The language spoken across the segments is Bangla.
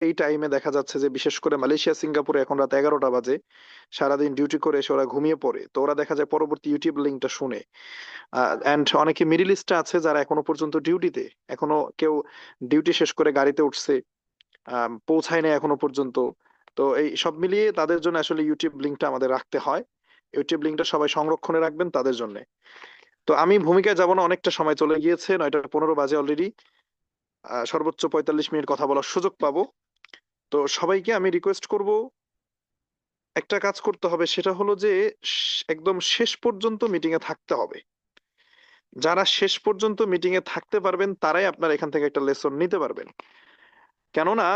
এই টাইমে দেখা যাচ্ছে যে বিশেষ করে মালয়েশিয়া সিঙ্গাপুরে এখন রাত 11টা বাজে, সারাদিন ডিউটি করে এসে ওরা ঘুমিয়ে পড়ে, তো ওরা দেখা যায় পরবর্তী ইউটিউব লিঙ্কটা শুনে। অ্যান্ড অনেকে মিডিল ইস্টে আছে যারা এখনো পর্যন্ত ডিউটিতে, এখনো কেউ ডিউটি শেষ করে গাড়িতে উঠছে, পৌঁছায় না এখনো পর্যন্ত। তো এই সব মিলিয়ে তাদের জন্য আসলে ইউটিউব লিঙ্কটা আমাদের রাখতে হয়। ইউটিউব লিঙ্কটা সবাই সংরক্ষণে রাখবেন তাদের জন্য। তো আমি ভূমিকায় যাব না, অনেকটা সময় চলে গিয়েছে, 9টা 15 বাজে অলরেডি। সর্বোচ্চ 45 মিনিট কথা বলার সুযোগ পাবো। তো সবাইকে আমি রিকোয়েস্ট করব, একটা কাজ করতে হবে, সেটা হলো যে একদম শেষ পর্যন্ত মিটিং এ থাকতে হবে। যারা শেষ পর্যন্ত মিটিং এ থাকতে পারবেন তারাই আপনার এখান থেকে একটা লেসন নিতে পারবেন। কেননা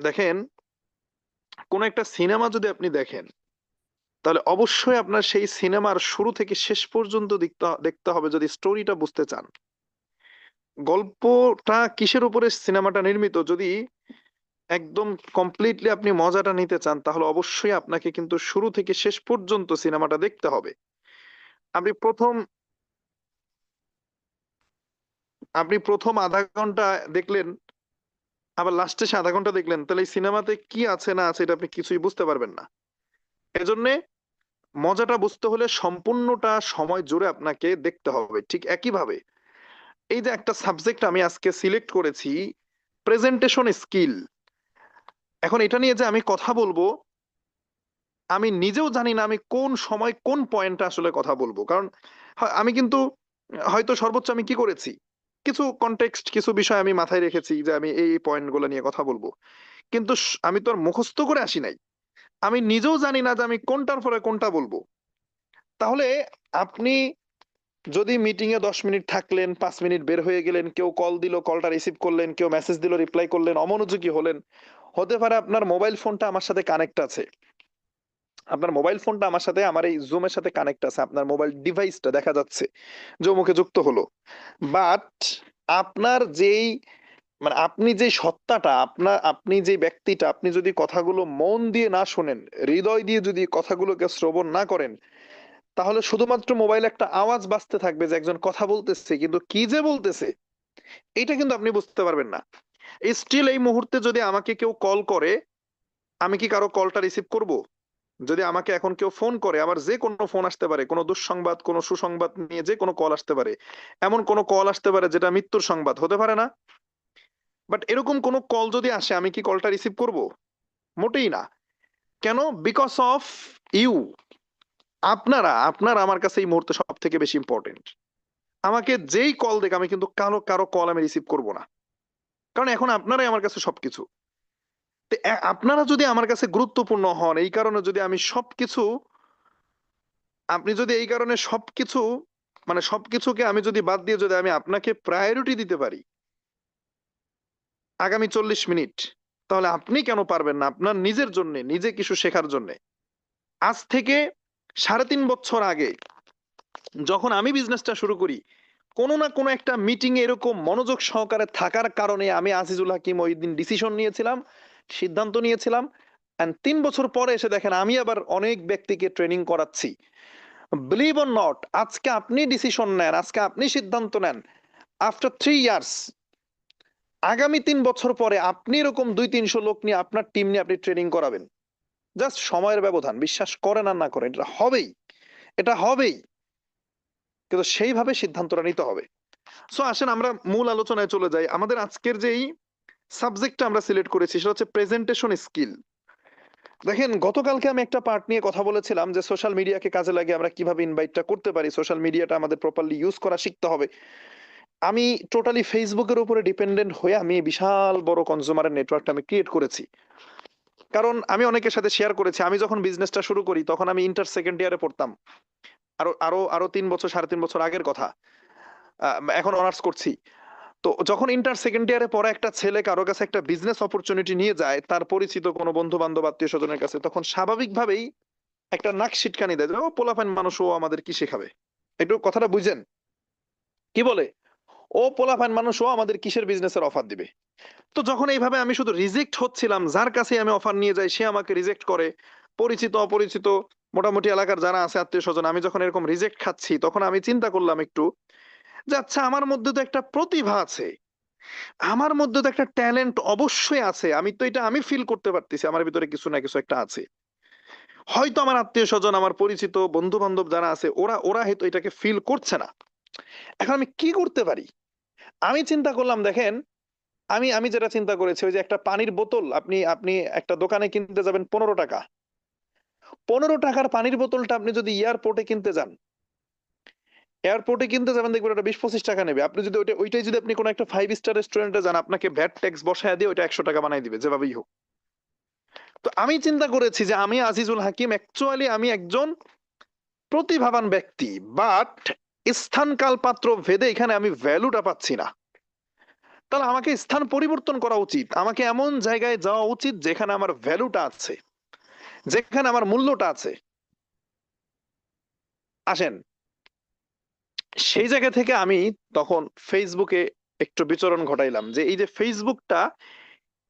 দেখেন, কোন একটা সিনেমা যদি আপনি দেখেন, তাহলে অবশ্যই আপনার সেই সিনেমার শুরু থেকে শেষ পর্যন্ত দেখতে হবে যদি স্টোরিটা বুঝতে চান। গল্পটা কিসের উপরে সিনেমাটা নির্মিত, যদি একদম কমপ্লিটলি আপনি মজাটা নিতে চান, তাহলে অবশ্যই আপনাকে কিন্তু শুরু থেকে শেষ পর্যন্ত সিনেমাটা দেখতে হবে। আপনি প্রথম আপনি প্রথম আধা ঘন্টা দেখলেন, আবার লাস্টে সে আধা ঘন্টা দেখলেন, তাহলে এই সিনেমাতে কি আছে না আছে এটা আপনি কিছুই বুঝতে পারবেন না। এজন্যে মজাটা বুঝতে হলে সম্পূর্ণটা সময় জুড়ে আপনাকে দেখতে হবে। ঠিক একইভাবে এই যে একটা সাবজেক্ট আমি আজকে সিলেক্ট করেছি, প্রেজেন্টেশন স্কিল। এখন এটা নিয়ে যে আমি কথা বলবো, আমি নিজেও জানি না আমি কোন সময় কোন পয়েন্টে আসলে কথা বলবো। কারণ আমি কিন্তু হয়তো সর্বোচ্চ আমি কি করেছি, কিছু কনটেক্সট, কিছু বিষয় আমি মাথায় রেখেছি যে আমি এই পয়েন্ট গুলো নিয়ে কথা বলবো। কিন্তু আমি তো আর মুখস্থ করে আসি নাই। আমি নিজেও জানি না যে আমি কোনটার পরে কোনটা বলবো। তাহলে আপনি যদি মিটিং এ 10 মিনিট থাকলেন, 5 মিনিট বের হয়ে গেলেন, কেউ কল দিল, কলটা রিসিভ করলেন, কেউ মেসেজ দিল, রিপ্লাই করলেন, অমনোযোগী হলেন, হতে পারে আপনার মোবাইল ফোনটা আমার সাথে কানেক্ট আছে। আপনার মোবাইল ফোনটা আমার সাথে, আমার এই জুমের সাথে কানেক্ট আছে, আপনার মোবাইল ডিভাইসটা দেখা যাচ্ছে যে মুখে যুক্ত হলো। বাট আপনার যেই, মানে আপনি যে সত্তাটা, আপনি যে ব্যক্তিটা, আপনি যদি কথাগুলো মন দিয়ে না শোনেন, হৃদয় দিয়ে যদি কথাগুলোকে শ্রবণ না করেন, তাহলে শুধুমাত্র মোবাইলে একটা আওয়াজ বাজতে থাকবে যে একজন কথা বলতেছে, কিন্তু কি যে বলতেছে এটা কিন্তু আপনি বুঝতে পারবেন না। স্টিল এই মুহূর্তে যদি আমাকে কেউ কল করে, আমি কি কারো কলটা রিসিভ করব? যদি আমাকে এখন কেউ ফোন করে, আমার যে কোনো ফোন আসতে পারে, কোনো দুঃসংবাদ, কোনো সুসংবাদ নিয়ে যে কোনো কল আসতে পারে, এমন কোনো কল আসতে পারে যেটা মৃত্যুর সংবাদ, হতে পারে না? বাট এরকম কোনো কল যদি আসে, আমি কি কলটা রিসিভ করব? মোটেই না। কেন? Because of you. আপনারা আমার কাছে এই মুহূর্তে সব থেকে বেশি ইম্পর্টেন্ট। আমাকে যেই কল দেখ, আমি কিন্তু কারো কারো কল আমি রিসিভ করব না। কারণ এখন আপনারাই আমার কাছে সবকিছু। তো আপনারা যদি আমার কাছে গুরুত্বপূর্ণ হন, এই কারণে যদি আমি সবকিছু, আপনি যদি এই কারণে সবকিছু, মানে সবকিছুকে আমি যদি বাদ দিয়ে যদি আমি আপনাকে প্রায়োরিটি দিতে পারি আগামী 40 মিনিট, তাহলে আপনি কেন পারবেন না আপনার নিজের জন্য, নিজে কিছু শেখার জন্য? আজ থেকে 3.5 বছর আগে যখন আমি বিজনেসটা শুরু করি, কোনো না কোনো একটা মিটিং এ এরকম মনোযোগ সহকারে থাকার কারণে আমি আজিজুল হাকিম ওই দিন ডিসিশন নিয়েছিলাম, সিদ্ধান্ত নিয়েছিলাম। এন্ড 3 বছর পরে এসে দেখেন আমি আবার অনেক ব্যক্তিকে ট্রেনিং করাচ্ছি। বিলিভ অর নট, আজকে আপনি ডিসিশন নেন, আজকে আপনি সিদ্ধান্ত নেন, আফটার 3 ইয়ার্স, আগামী 3 বছর পরে আপনি এরকম 200-300 লোক নিয়ে আপনার টিম নিয়ে আপনি ট্রেনিং করাবেন। জাস্ট সময়ের ব্যবধান, বিশ্বাস করেন আর না করেন, এটা হবেই, এটা হবেই। কিন্তু সেইভাবে সিদ্ধান্তটা নিতে হবে। সো আসেন আমরা মূল আলোচনায় চলে যাই। আমাদের আজকের যেই সাবজেক্টটা আমরা সিলেক্ট করেছি সেটা হচ্ছে প্রেজেন্টেশন স্কিল। দেখেন, গতকালকে আমি একটা পার্ট নিয়ে কথা বলেছিলাম যে সোশ্যাল মিডিয়াকে কাজে লাগিয়ে আমরা কিভাবে ইনভাইটটা করতে পারি, সোশ্যাল মিডিয়াটা আমাদের প্রপারলি ইউজ করা শিখতে হবে। আমি টোটালি ফেসবুকের উপরে ডিপেন্ডেন্ট হয়ে আমি বিশাল বড় কনজিউমারের নেটওয়ার্কটা আমি ক্রিয়েট করেছি। কারণ আমি অনেকের সাথে শেয়ার করেছি, আমি যখন বিজনেসটা শুরু করি তখন আমি ইন্টার সেকেন্ড ইয়ারে পড়তাম। আরো আরো আরো 3 বছর 3.5 বছর আগের কথা। এখন অনার্স করছি। তো যখন ইন্টার সেকেন্ড ইয়ারে পড়া একটা ছেলে কারো কাছে একটা বিজনেস অপরচুনিটি নিয়ে যায়, তার পরিচিত কোনো বন্ধু বান্ধব আত্মীয় স্বজনের কাছে, তখন স্বাভাবিকভাবেই একটা নাক সিটকানি দেয় যে, ও পোলাপান মানুষ, ও আমাদের কি শেখাবে। একটু কথাটা বুঝেন কি বলে, ও পোলাপান মানুষ, ও আমাদের কিসের বিজনেসের অফার দিবে। তো যখন এইভাবে আমি শুধু রিজেক্ট হচ্ছিলাম, যার কাছে আমি অফার নিয়ে যাই সে আমাকে রিজেক্ট করে, পরিচিত অপরিচিত মোটামুটি এলাকার যারা আছে আত্মীয় স্বজন, আমি যখন এরকম রিজেক্ট খাচ্ছি, তখন আমি চিন্তা করলাম একটু যে আচ্ছা, আমার মধ্যে তো একটা প্রতিভা আছে, আমার মধ্যে তো একটা ট্যালেন্ট অবশ্যই আছে, আমি তো এটা আমি ফিল করতে পারতেছি আমার ভিতরে কিছু না কিছু একটা আছে। হয়তো আমার আত্মীয় স্বজন, আমার পরিচিত বন্ধু বান্ধব যারা আছে ওরা ওরা হয়তো এটাকে ফিল করছে না। এখন আমি কি করতে পারি? আমি চিন্তা করলাম, দেখেন, আমি আমি যেটা চিন্তা করেছি, ওই যে একটা পানির বোতল আপনি আপনি একটা দোকানে কিনতে যাবেন 15 টাকা, 15 টাকার পানির বোতলটা আপনি যদি এয়ারপোর্টে কিনতে যান, এয়ারপোর্টে কিনতে যাবেন দেখবেন ওটা 20-25 টাকা নেবে। আপনি যদি ওইটাই যদি আপনি কোনো একটা 5 স্টার রেস্টুরেন্টে যান, আপনাকে ভ্যাট ট্যাক্স বসায় দিয়ে ওইটা 100 টাকা বানাই দিবে যেভাবেই হোক। তো আমি চিন্তা করেছি যে আমি আজিজুল হাকিম অ্যাকচুয়ালি আমি একজন প্রতিভাবান ব্যক্তি, বাট স্থান কাল পাত্র ভেদে এখানে আমি ভ্যালুটা পাচ্ছি না। তাহলে আমাকে স্থান পরিবর্তন করা উচিত, আমাকে এমন জায়গায় যাওয়া উচিত যেখানে আমার ভ্যালুটা আছে, যেখানে আমার মূল্যটা আছে। আসেন, সেই জায়গা থেকে আমি তখন ফেসবুকে একটু বিচরণ ঘটাইলাম, যে এই যে ফেসবুকটা,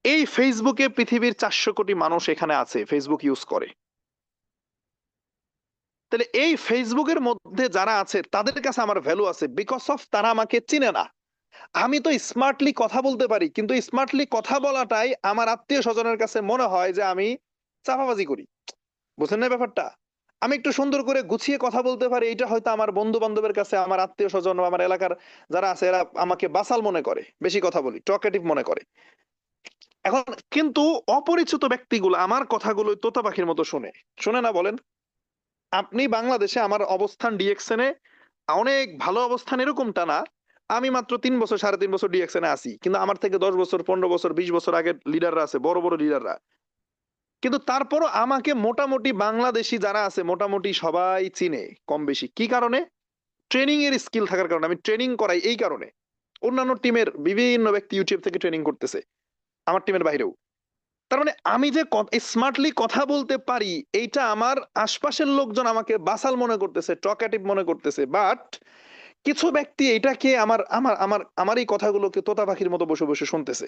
এই ফেসবুকে পৃথিবীর 400 কোটি মানুষ এখানে আছে, ফেসবুক ইউজ করে। তাহলে এই ফেসবুকের মধ্যে যারা আছে তাদের কাছে আমার ভ্যালু আছে, বিকজ অফ তারা আমাকে চিনে না। আমি তো স্মার্টলি কথা বলতে পারি, কিন্তু স্মার্টলি কথা বলাটাই আমার আত্মীয় স্বজনের কাছে মনে হয় যে আমি চাপাবাজি করি। বুঝেন না ব্যাপারটা? আমি একটু সুন্দর করে গুছিয়ে কথা বলতে পারি, এটা হয়তো আমার বন্ধু বান্ধবের কাছে, আমার আত্মীয় স্বজন বা আমার এলাকার যারা আছে এরা আমাকে বাসাল মনে করে, বেশি কথা বলি, টকেটিভ মনে করে। এখন কিন্তু অপরিচিত ব্যক্তিগুলো আমার কথাগুলো তোতা পাখির মতো শুনে, শুনে না বলেন? আপনি বাংলাদেশে আমার অবস্থান ডিএক্সএন এ অনেক ভালো অবস্থান এরকমটা না। আমি মাত্র 3 বছর 3.5 বছর ডিএক্সএন এ আছি, কিন্তু আমার থেকে 10 বছর 15 বছর 20 বছর আগের লিডাররা আছে, বড় বড় লিডাররা। কিন্তু তারপরও আমাকে মোটামুটি বাংলাদেশি যারা আছে মোটামুটি সবাই চিনে কম বেশি। কি কারণে? ট্রেনিং এর স্কিল থাকার কারণে। আমি ট্রেনিং করাই এই কারণে। অন্যান্য টিমের বিভিন্ন ব্যক্তি ইউটিউব থেকে ট্রেনিং করতেছে, আমার টিমের বাইরেও। তার মানে আমি যে স্মার্টলি কথা বলতে পারি, এইটা আমার আশপাশের লোকজন আমাকে বাসাল মনে করতেছে, টকেটিভ মনে করতেছে। বাট কিছু ব্যক্তি এটাকে আমার আমার আমার আমার এই কথাগুলোকে তোতা পাখির মতো বসে বসে শুনতেছে।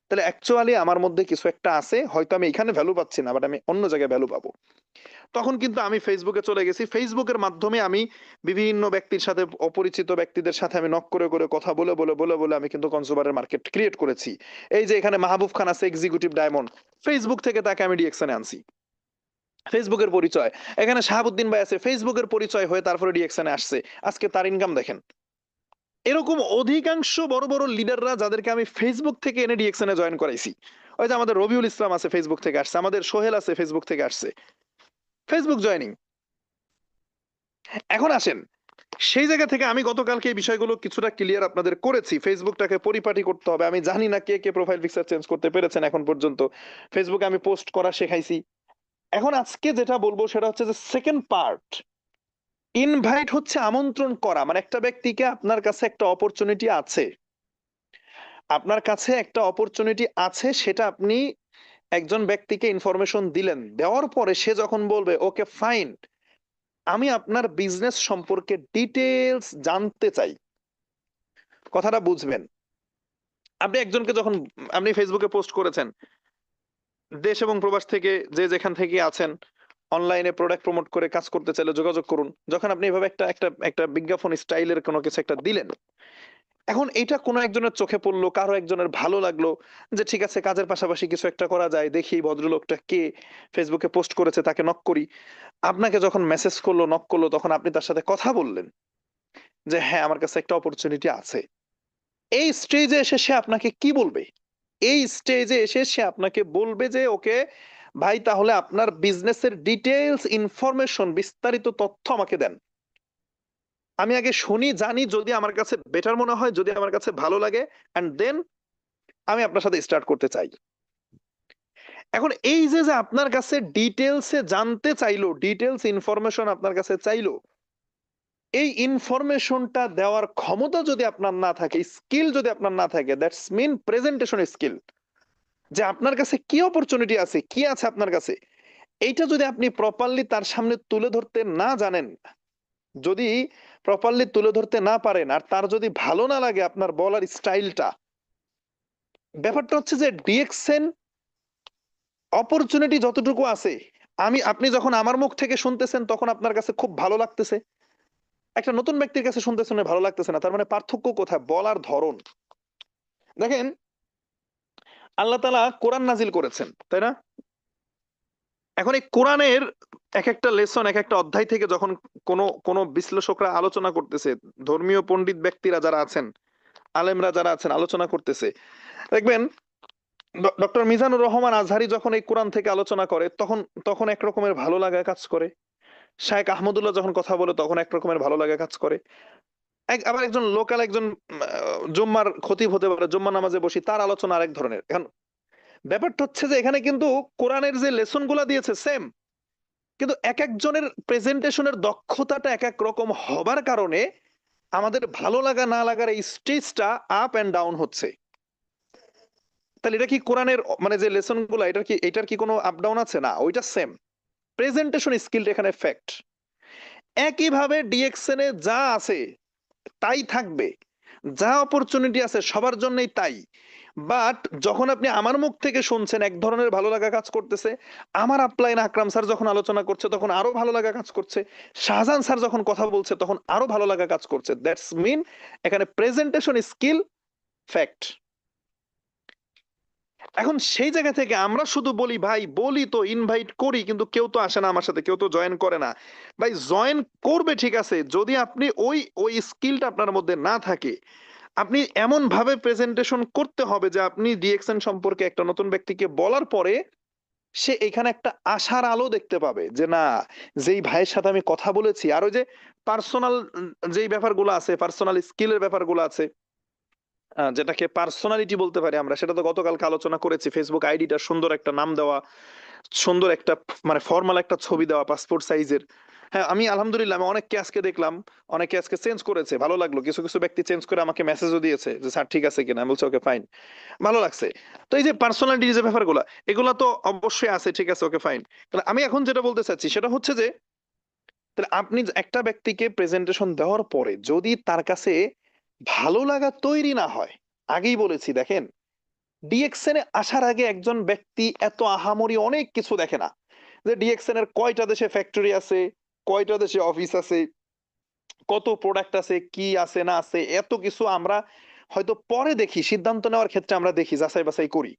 তাহলে অ্যাকচুয়ালি আমার মধ্যে কিছু একটা আছে, হয়তো আমি এখানে ভ্যালু পাচ্ছি না, বাট আমি অন্য জায়গায় ভ্যালু পাবো। তখন কিন্তু আমি ফেসবুকে চলে গেছি। ফেসবুকের মাধ্যমে আমি বিভিন্ন ব্যক্তির সাথে, অপরিচিত ব্যক্তিদের সাথে আমি নক করে করে কথা বলে বলে বলে বলে আমি কিন্তু কনজিউমারের মার্কেট ক্রিয়েট করেছি। এই যে এখানে মাহবুব খান আছে, এক্সিকিউটিভ ডায়মন্ড, ফেসবুক থেকে তাকে আমি ডিএক্সনে আনছি, ফেসবুকের পরিচয়। এখানে শাহাবুদ্দিন ভাই আছে, ফেসবুকের পরিচয় হয়ে তারপরে ডিএক্সনে আসছে, আজকে তার ইনকাম দেখেন। এরকম অধিকাংশ বড় বড় লিডাররা যাদেরকে আমি ফেসবুক থেকে এনে ডিএক্সনে জয়েন করাইছি। ওই যে আমাদের রবিউল ইসলাম আছে, ফেসবুক থেকে আসছে, আমাদের সোহেল আছে, ফেসবুক থেকে আসছে, ফেসবুক জয়েনিং। এখন আসেন, সেই জায়গা থেকে আমি গতকালকে এই বিষয়গুলো কিছুটা ক্লিয়ার আপনাদের করেছি। ফেসবুকটাকে পরিপাটি করতে হবে। আমি জানি না কে কে প্রোফাইল পিকচার চেঞ্জ করতে পেরেছেন এখন পর্যন্ত। ফেসবুকে আমি পোস্ট করা শেখাইছি। এখন আজকে যেটা বলবো সেটা হচ্ছে যে সেকেন্ড পার্ট, ইনভাইট হচ্ছে আমন্ত্রণ করা। মানে একটা ব্যক্তিকে, আপনার কাছে একটা অপরচুনিটি আছে, আপনার কাছে একটা অপরচুনিটি আছে, সেটা আপনি একজন ব্যক্তিকে ইনফরমেশন দিলেন, দেওয়ার পরে সে যখন বলবে ওকে ফাইন, আমি আপনার বিজনেস সম্পর্কে ডিটেলস জানতে চাই, কথাটা বুঝবেন। আপনি একজনকে যখন আপনি ফেসবুকে পোস্ট করেছেন, দেশ এবং প্রবাস থেকে যে যেখান থেকে আছেন, অনলাইনে প্রোডাক্ট প্রমোট করে কাজ করতে চাইলে যোগাযোগ করুন, যখন আপনি এভাবে একটা একটা একটা বিজ্ঞাপন স্টাইলের কোনো কিছু একটা দিলেন, এখন এটা কোনো একজনের চোখে পড়লো, কারো একজনের ভালো লাগলো, যে ঠিক আছে কাজের পাশাপাশি কিছু একটা করা যায়, দেখি এই ভদ্রলোকটা কে, ফেসবুকে পোস্ট করেছে, তাকে নক করি। আপনাকে যখন মেসেজ করলো, নক করলো, তখন আপনি তার সাথে কথা বললেন যে হ্যাঁ আমার কাছে একটা অপরচুনিটি আছে। এই স্টেজে এসে সে আপনাকে কি বলবে? এই স্টেজে এসে সে আপনাকে বলবে যে ওকে ভাই, তাহলে আপনার বিজনেসের ডিটেইলস ইনফরমেশন, বিস্তারিত তথ্য আমাকে দেন। আমি আগে শুনি, জানি, যদি আমার কাছে বেটার মনে হয়, যদি আমার কাছে ভালো লাগে, এন্ড দেন আমি আপনার সাথে স্টার্ট করতে চাই। এখন এই যে যে আপনার কাছে ডিটেলসে জানতে চাইলো, ডিটেলস ইনফরমেশন আপনার কাছে চাইলো, এই ইনফরমেশনটা দেওয়ার ক্ষমতা যদি আপনার না থাকে, স্কিল যদি আপনার না থাকে, দ্যাটস মিন প্রেজেন্টেশন স্কিল, যে আপনার কাছে কি অপরচুনিটি আছে, কি আছে আপনার কাছে, এইটা যদি আপনি প্রপারলি তার সামনে তুলে ধরতে না জানেন, যদি প্রপারলি তুলে ধরতে না পারেন, আর তার যদি ভালো না লাগে আপনার বলার স্টাইলটা, ব্যাপারটা হচ্ছে যে ডিএক্সএন অপরচুনিটি যতটুকু আছে, আপনি যখন আমার মুখ থেকে শুনতেছেন তখন আপনার কাছে খুব ভালো লাগতেছে, একটা নতুন ব্যক্তির কাছে শুনতে শুনে ভালো লাগতেছে না, তার মানে পার্থক্য কোথায়? বলার ধরন। দেখেন, আল্লাহ তাআলা কোরআন নাজিল করেছেন, তাই না? এখন এই কোরআনের এক একটা লেসন, এক একটা অধ্যায় থেকে যখন কোন কোন বিশ্লেষকরা আলোচনা করতেছে, ধর্মীয় পণ্ডিত ব্যক্তিরা যারা আছেন, আলেমরা যারা আছেন আলোচনা করতেছে, দেখবেন ডক্টর মিজানুর রহমান আজহারি যখন এই কোরআন থেকে আলোচনা করে তখন তখন এক রকমের ভালো লাগা কাজ করে। শায়েখ আহমদুল্লাহ যখন কথা বলে তখন এক রকমের ভালো লাগা কাজ করে। আবার একজন লোকাল একজন জুম্মার খতিব হতে পারে, জুম্মা নামাজে বসি, তার আলোচনা আরেক ধরনের। এখন ব্যাপারটা হচ্ছে যে এখানে কিন্তু কোরআনের যে লেসন গুলা দিয়েছে সেম, কিন্তু এক একজনের প্রেজেন্টেশনের দক্ষতাটা এক এক রকম হবার কারণে আমাদের ভালো লাগা না লাগার এই স্টেজটা আপ এন্ড ডাউন হচ্ছে। তাহলে এটা কি কোরআনের মানে যে লেসন গুলা, এটার কি কোনো আপ ডাউন আছে? না, ওইটা সেম। প্রেজেন্টেশন স্কিলটা এখানে ফ্যাক্ট। একইভাবে ডিএক্সএন এ যা আছে তাই থাকবে, যা অপরচুনিটি আছে সবার জন্যই তাই। বাট যখন আপনি আমার মুখ থেকে শুনছেন এক ধরনের ভালো লাগা কাজ করতেছে, আমার আপলাইন আকরাম স্যার যখন আলোচনা করছে তখন আরো ভালো লাগা কাজ করছে, শাহজাহান স্যার যখন কথা বলছে তখন আরো ভালো লাগা কাজ করছে। দ্যাটস মিন এখানে প্রেজেন্টেশন স্কিল ফ্যাক্ট। এখন সেই জায়গা থেকে আমরা শুধু বলি ভাই, বলি তো, ইনভাইট করি, কিন্তু কেউ তো আসে না আমার সাথে, কেউ তো জয়েন করে না। ভাই জয়েন করবে ঠিক আছে, যদি আপনি ওই ওই স্কিলটা আপনার মধ্যে না থাকে, আপনি এমন ভাবে প্রেজেন্টেশন করতে হবে যে আপনি ডিএক্সএন সম্পর্কে একটা নতুন ব্যক্তিকে বলার পরে সে এখানে একটা আশার আলো দেখতে পাবে যে না, যেই ভাইয়ের সাথে আমি কথা বলেছি। আর ওই যে পার্সোনাল যেই ব্যাপারগুলো আছে, পার্সোনাল স্কিলের ব্যাপারগুলো আছে, যেটাকে পার্সোনালিটি বলতে পারি আমরা, সেটা তো গতকালকে আলোচনা করেছি। ফেসবুক আইডিটা সুন্দর একটা নাম দেওয়া, সুন্দর একটা মানে ফর্মাল একটা ছবি দেওয়া পাসপোর্ট সাইজের। হ্যাঁ, আমি আলহামদুলিল্লাহ আমি অনেককে আজকে দেখলাম, অনেকে আজকে চেঞ্জ করেছে, ভালো লাগলো। কিছু কিছু ব্যক্তি চেঞ্জ করে আমাকে মেসেজও দিয়েছে যে স্যার ঠিক আছে কিনা। আমি বলছি ওকে ফাইন, ভালো লাগছে। তো এই যে পার্সোনালিটি যে ব্যাপারগুলো, এগুলো তো অবশ্যই আছে, ঠিক আছে, ওকে ফাইন। তাহলে আমি এখন যেটা বলতে চাচ্ছি সেটা হচ্ছে যে, তাহলে আপনি একটা ব্যক্তিকে প্রেজেন্টেশন দেওয়ার পরে যদি তার কাছে ভালো লাগা তৈরি না হয়, আগেই বলেছি দেখেন, ডিএক্সএন এ আসার আগে একজন ব্যক্তি এত আহামরি অনেক কিছু দেখে না, যে ডিএক্সএন এর কয়টা দেশে ফ্যাক্টরি আছে, কয়টা দেশে অফিস আছে, কত প্রোডাক্ট আছে, কি আছে না আছে, এত কিছু আমরা হয়তো পরে দেখি, সিদ্ধান্ত নেওয়ার ক্ষেত্রে আমরা দেখি, যাচাই বাছাই করি।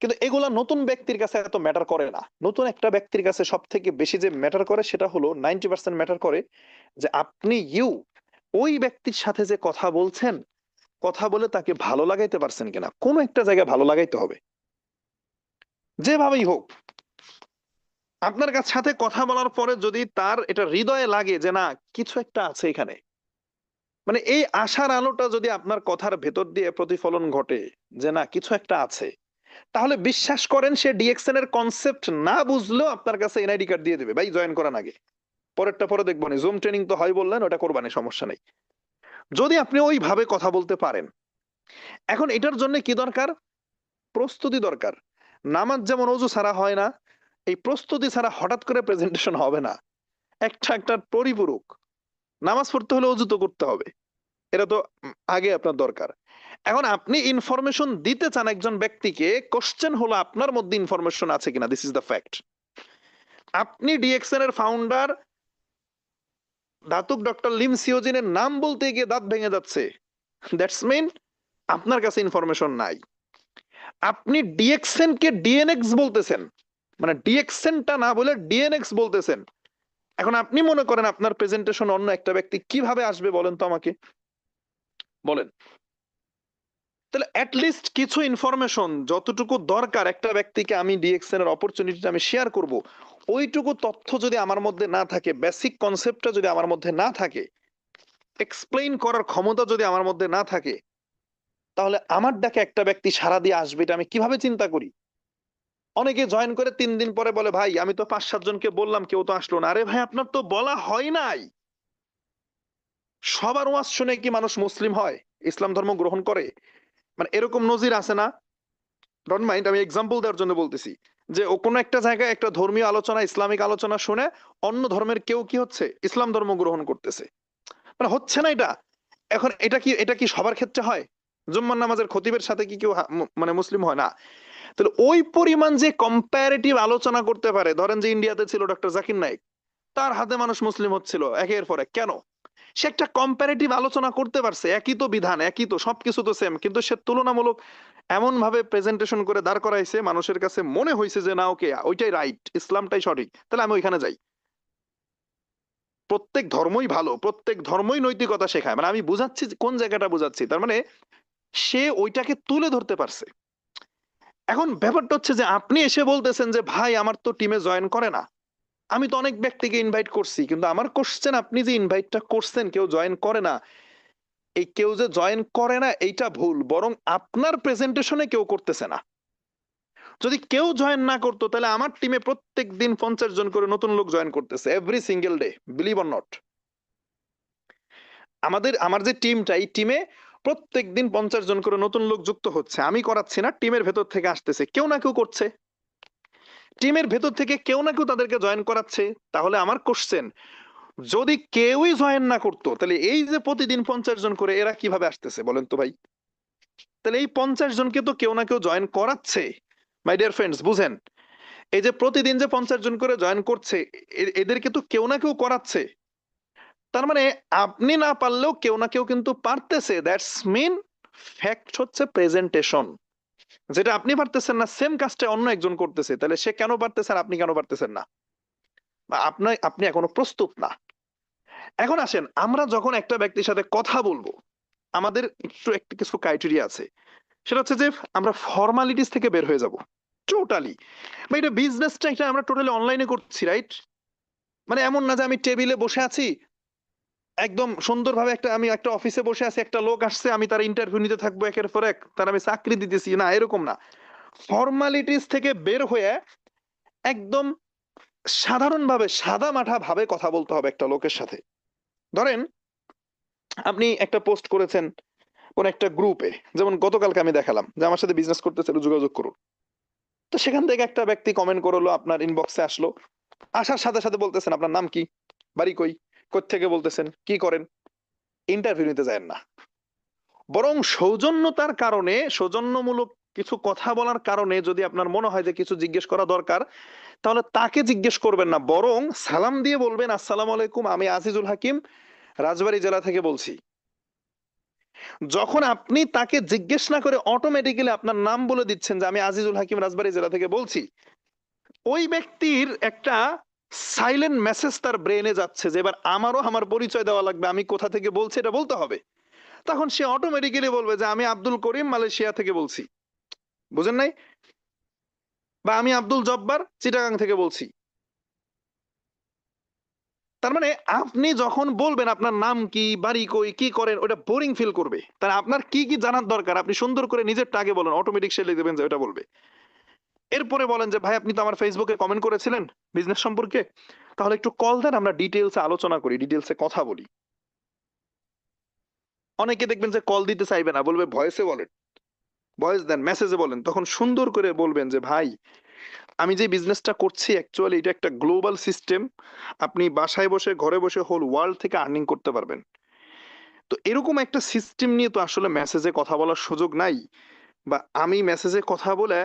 কিন্তু এগুলা নতুন ব্যক্তির কাছে এত ম্যাটার করে না। নতুন একটা ব্যক্তির কাছে সব থেকে বেশি যে ম্যাটার করে সেটা হলো 90% ম্যাটার করে যে আপনি ওই ব্যক্তির সাথে যে কথা বলছেন, কথা বলে তাকে ভালো লাগাইতে পারছেন কিনা। কোনো একটা জায়গায় ভালো লাগাইতে হবে, যেভাবেই হোক। আপনার কাছে সাথে কথা বলার পরে যদি তার এটা হৃদয়ে লাগে যে না, কিছু একটা আছে এখানে, মানে এই আশার আলোটা যদি আপনার কথার ভেতর দিয়ে প্রতিফলন ঘটে যে না কিছু একটা আছে, তাহলে বিশ্বাস করেন সে ডিএক্সএন এর কনসেপ্ট না বুঝলেও আপনার কাছে এনআইডি কার্ড দিয়ে দেবে, ভাই জয়েন করার আগে। পরেরটা পরে দেখবো না, জুম ট্রেনিং তো হয় বললেন, ওটা করবানি, সমস্যা নেই, যদি আপনি ওইভাবে কথা বলতে পারেন। এখন এটার জন্য কি দরকার? প্রস্তুতি দরকার। নামাজ যেমন অজু ছাড়া হয় না, এই প্রস্তুতি ছাড়া হঠাৎ করে প্রেজেন্টেশন হবে না। একটা একটা পরিপূরক। নামাজ পড়তে হলে অজু তো করতে হবে, এটা তো আগে আপনার দরকার। এখন আপনি ইনফরমেশন দিতে চান একজন ব্যক্তিকে, কোশ্চেন হলো আপনার মধ্যে ইনফরমেশন আছে কিনা। This is the fact. আপনি ডিএক্সএন এর ফাউন্ডার ধাতুক ডক্টর লিম সিওজিনের নাম বলতে গিয়ে দাঁত ভেঙে যাচ্ছে, দ্যাটস মিন আপনার কাছে ইনফরমেশন নাই। আপনি ডিএক্সএন কে ডিএনএক্স বলতেছেন, মানে ডিএক্সএনটা না বলে ডিএনএক্স বলতেছেন। এখন আপনি মনে করেন আপনার প্রেজেন্টেশন অন্য একটা ব্যক্তি কিভাবে আসবে বলেন তো আমাকে, বলেন। তাহলে অ্যাটলিস্ট কিছু ইনফরমেশন যতটুকু দরকার একটা ব্যক্তিকে আমি ডিএক্সএন এর অপরচুনিটিটা আমি শেয়ার করব, ওইটুকু তথ্য যদি আমার মধ্যে না থাকে, বেসিক কনসেপ্টটা যদি আমার মধ্যে না থাকে, এক্সপ্লেইন করার ক্ষমতা যদি আমার মধ্যে না থাকে, তাহলে আমার ডাকে একটা ব্যক্তি সারা দিয়ে আসবে এটা আমি কিভাবে চিন্তা করি? অনেকে জয়েন করে 3 দিন পরে বলে ভাই আমি তো 5-7 জনকে বললাম, কেউ তো আসলো না। আরে ভাই আপনার তো বলা হয় নাই। সবার ওয়াজ শুনে কি মানুষ মুসলিম হয়, ইসলাম ধর্ম গ্রহণ করে? মানে এরকম নজির আছে না? ডোন্ট মাইন্ড, আমি এক্সাম্পল দেওয়ার জন্য বলতেছি যে ও কোনো একটা জায়গায় একটা ধর্মীয় আলোচনা, ইসলামিক আলোচনা শুনে অন্য ধর্মের কেউ কি হচ্ছে, ইসলাম ধর্ম গ্রহণ করতেছে। মানে হচ্ছে না এটা। এখন এটা কি সবার ক্ষেত্রে হয়? জুম্মার নামাজের খতিবের সাথে কি কেউ মানে মুসলিম হয় না? তাহলে ওই পরিমাণ যে কম্পারেটিভ আলোচনা করতে পারে, ধরেন যে ইন্ডিয়াতে ছিল ডক্টর জাকির নাইক, তার হাতে মানুষ মুসলিম হচ্ছিল একের পর এক, কেন? সে একটা কম্পারেটিভ আলোচনা করতে পারছে, একই তো বিধান, একই তো সবকিছু তো সেম, কিন্তু সে তুলনামূলক এমন ভাবে প্রেজেন্টেশন করে দাঁড় করাইছে, মানুষের কাছে মনে হয়েছে যে না ওকে ওইটাই রাইট, ইসলামটাই সঠিক, তাহলে আমি ওইখানে যাই। প্রত্যেক ধর্মই ভালো, প্রত্যেক ধর্মই নৈতিকতা শেখায়, মানে আমি বুঝাচ্ছি কোন জায়গাটা বুঝাচ্ছি, তার মানে সে ওইটাকে তুলে ধরতে পারছে। এখন ব্যাপারটা হচ্ছে যে আপনি এসে বলতেছেন যে ভাই আমার তো টিমে জয়েন করে না, আমি তো অনেক ব্যক্তিকে ইনভাইট করছি, কিন্তু আমার কোশ্চেন আপনি যে ইনভাইটটা করছেন কেউ জয়েন করে না, এই কেউ যে জয়েন করে না এইটা ভুল, বরং আপনার প্রেজেন্টেশনে কেউ করতেছে না। যদি কেউ জয়েন না করতো তাহলে আমার টিমে প্রত্যেক দিন 50 জন করে নতুন লোক জয়েন করতেছে every single day, believe or not. আমার যে টিমটা, এই টিমে প্রত্যেক দিন 50 জন করে নতুন লোক যুক্ত হচ্ছে, আমি করাচ্ছি না, টিমের ভেতর থেকে আসতেছে, কেউ না কেউ করছে, টিমের ভেতর থেকে কেউ না কেউ তাদেরকে জয়েন করাচ্ছে। তাহলে আমার কোশ্চেন, যদি কেউই জয়েন না করতো তাহলে এই যে প্রতিদিন 50 জন করে এরা কিভাবে আসতেছে বলেন তো ভাই? তাহলে এই 50 জনকে তো কেউ না কেউ জয়েন করাচ্ছে। মাই ডিয়ার ফ্রেন্ডস, বুঝেন, এই যে প্রতিদিন যে 50 জন করে জয়েন করছে, এদেরকে তো কেউ না কেউ করাচ্ছে। তার মানে আপনি না পারলেও কেউ না কেউ কিন্তু পারতেছে, দ্যাটস মিন ফ্যাক্ট হচ্ছে প্রেজেন্টেশন। যেটা আপনি পারতেছেন না সেম কাজটা অন্য একজন করতেছে, তাহলে সে কেন পারতেছে আর আপনি কেন পারতেছেন না? বা আপনি এখনো প্রস্তুত না। এখন আসেন, আমরা যখন একটা ব্যক্তির সাথে কথা বলবো, আমাদের একটা কিছু ক্রাইটেরিয়া আছে। সেটা হচ্ছে যে আমরা ফর্মালিটিস থেকে বের হয়ে যাব টোটালি। বা এটা বিজনেসটা এটা আমরা টোটালি অনলাইনে করছি, রাইট? মানে এমন না যে আমি টেবিলে বসে আছি একদম সুন্দরভাবে, আমি একটা অফিসে বসে আছি, একটা লোক আসছে, আমি তার ইন্টারভিউ নিতে থাকবো একের পর এক, তার আমি চাকরি দিতেছি, না এরকম না। ফর্মালিটিস থেকে বের হয়ে একদম সাধারণভাবে সাদা মাঠা ভাবে কথা বলতে হবে একটা লোকের সাথে। ধরেন আপনি একটা পোস্ট করেছেন কোন একটা গ্রুপে, যেমন গতকালকে আমি দেখালাম যে আমার সাথে বিজনেস করতে চাইলে যোগাযোগ করুন। তো সেখান থেকে একটা ব্যক্তি কমেন্ট করলো, আপনার ইনবক্সে আসলো, আসার সাথে সাথে বলতেছেন আপনার নাম কি, বাড়ি কই, কোত্থেকে বলতেছেন, কি করেন। ইন্টারভিউ নিতে যায় না, বরং সৌজন্যতার কারণে, সৌজন্যমূলক কিছু কথা বলার কারণে যদি আপনার মনে হয় যে কিছু জিজ্ঞেস করা দরকার, তাহলে তাকে জিজ্ঞেস করবেন না, বরং সালাম দিয়ে বলবেন আসসালামু আলাইকুম, আমি আজিজুল হাকিম রাজবাড়ী জেলা থেকে বলছি। যখন আপনি তাকে জিজ্ঞেস না করে অটোমেটিক্যালি আপনার নাম বলে দিচ্ছেন যে আমি আজিজুল হাকিম রাজবাড়ী জেলা থেকে বলছি, ওই ব্যক্তির একটা সাইলেন্ট মেসেজ তার ব্রেনে যাচ্ছে যে এবার আমারও আমার পরিচয় দেওয়া লাগবে, আমি কোথা থেকে বলছি এটা বলতে হবে। তখন সে অটোমেটিক্যালি বলবে যে আমি আব্দুল করিম মালয়েশিয়া থেকে বলছি, বুঝেন নাই? বা আমি আব্দুল জব্বার চিটাগাং থেকে বলছি। তার মানে আপনি যখন বলবেন আপনার নাম কি, বাড়ি কই, কি করেন, ওটা বোরিং ফিল করবে। তার আপনার কি কি জানার দরকার আপনি সুন্দর করে নিজেরটা আগে বলেন, অটোমেটিক সে লিখে দেবেন যে ওটা বলবে। এরপরে বলেন যে ভাই আপনি তো আমার ফেসবুকে কমেন্ট করেছিলেন বিজনেস সম্পর্কে, তাহলে একটু কল দেন, আমরা ডিটেলসে আলোচনা করি, ডিটেলসে কথা বলি। অনেকে দেখবেন যে কল দিতে চাইবে না, বলবে ভয়েসে বলেন, ভয়েস দেন, মেসেজে বলেন। তখন সুন্দর করে বলবেন যে ভাই আমি যে বিজনেসটা করছি অ্যাকচুয়ালি এটা একটা গ্লোবাল সিস্টেম, আপনি বাসায় বসে ঘরে বসে হোল ওয়ার্ল্ড থেকে আর্নিং করতে পারবেন। তো এরকম একটা সিস্টেম নিয়ে তো আসলে মেসেজে কথা বলার সুযোগ নাই, বা আমি মেসেজে কথা বলে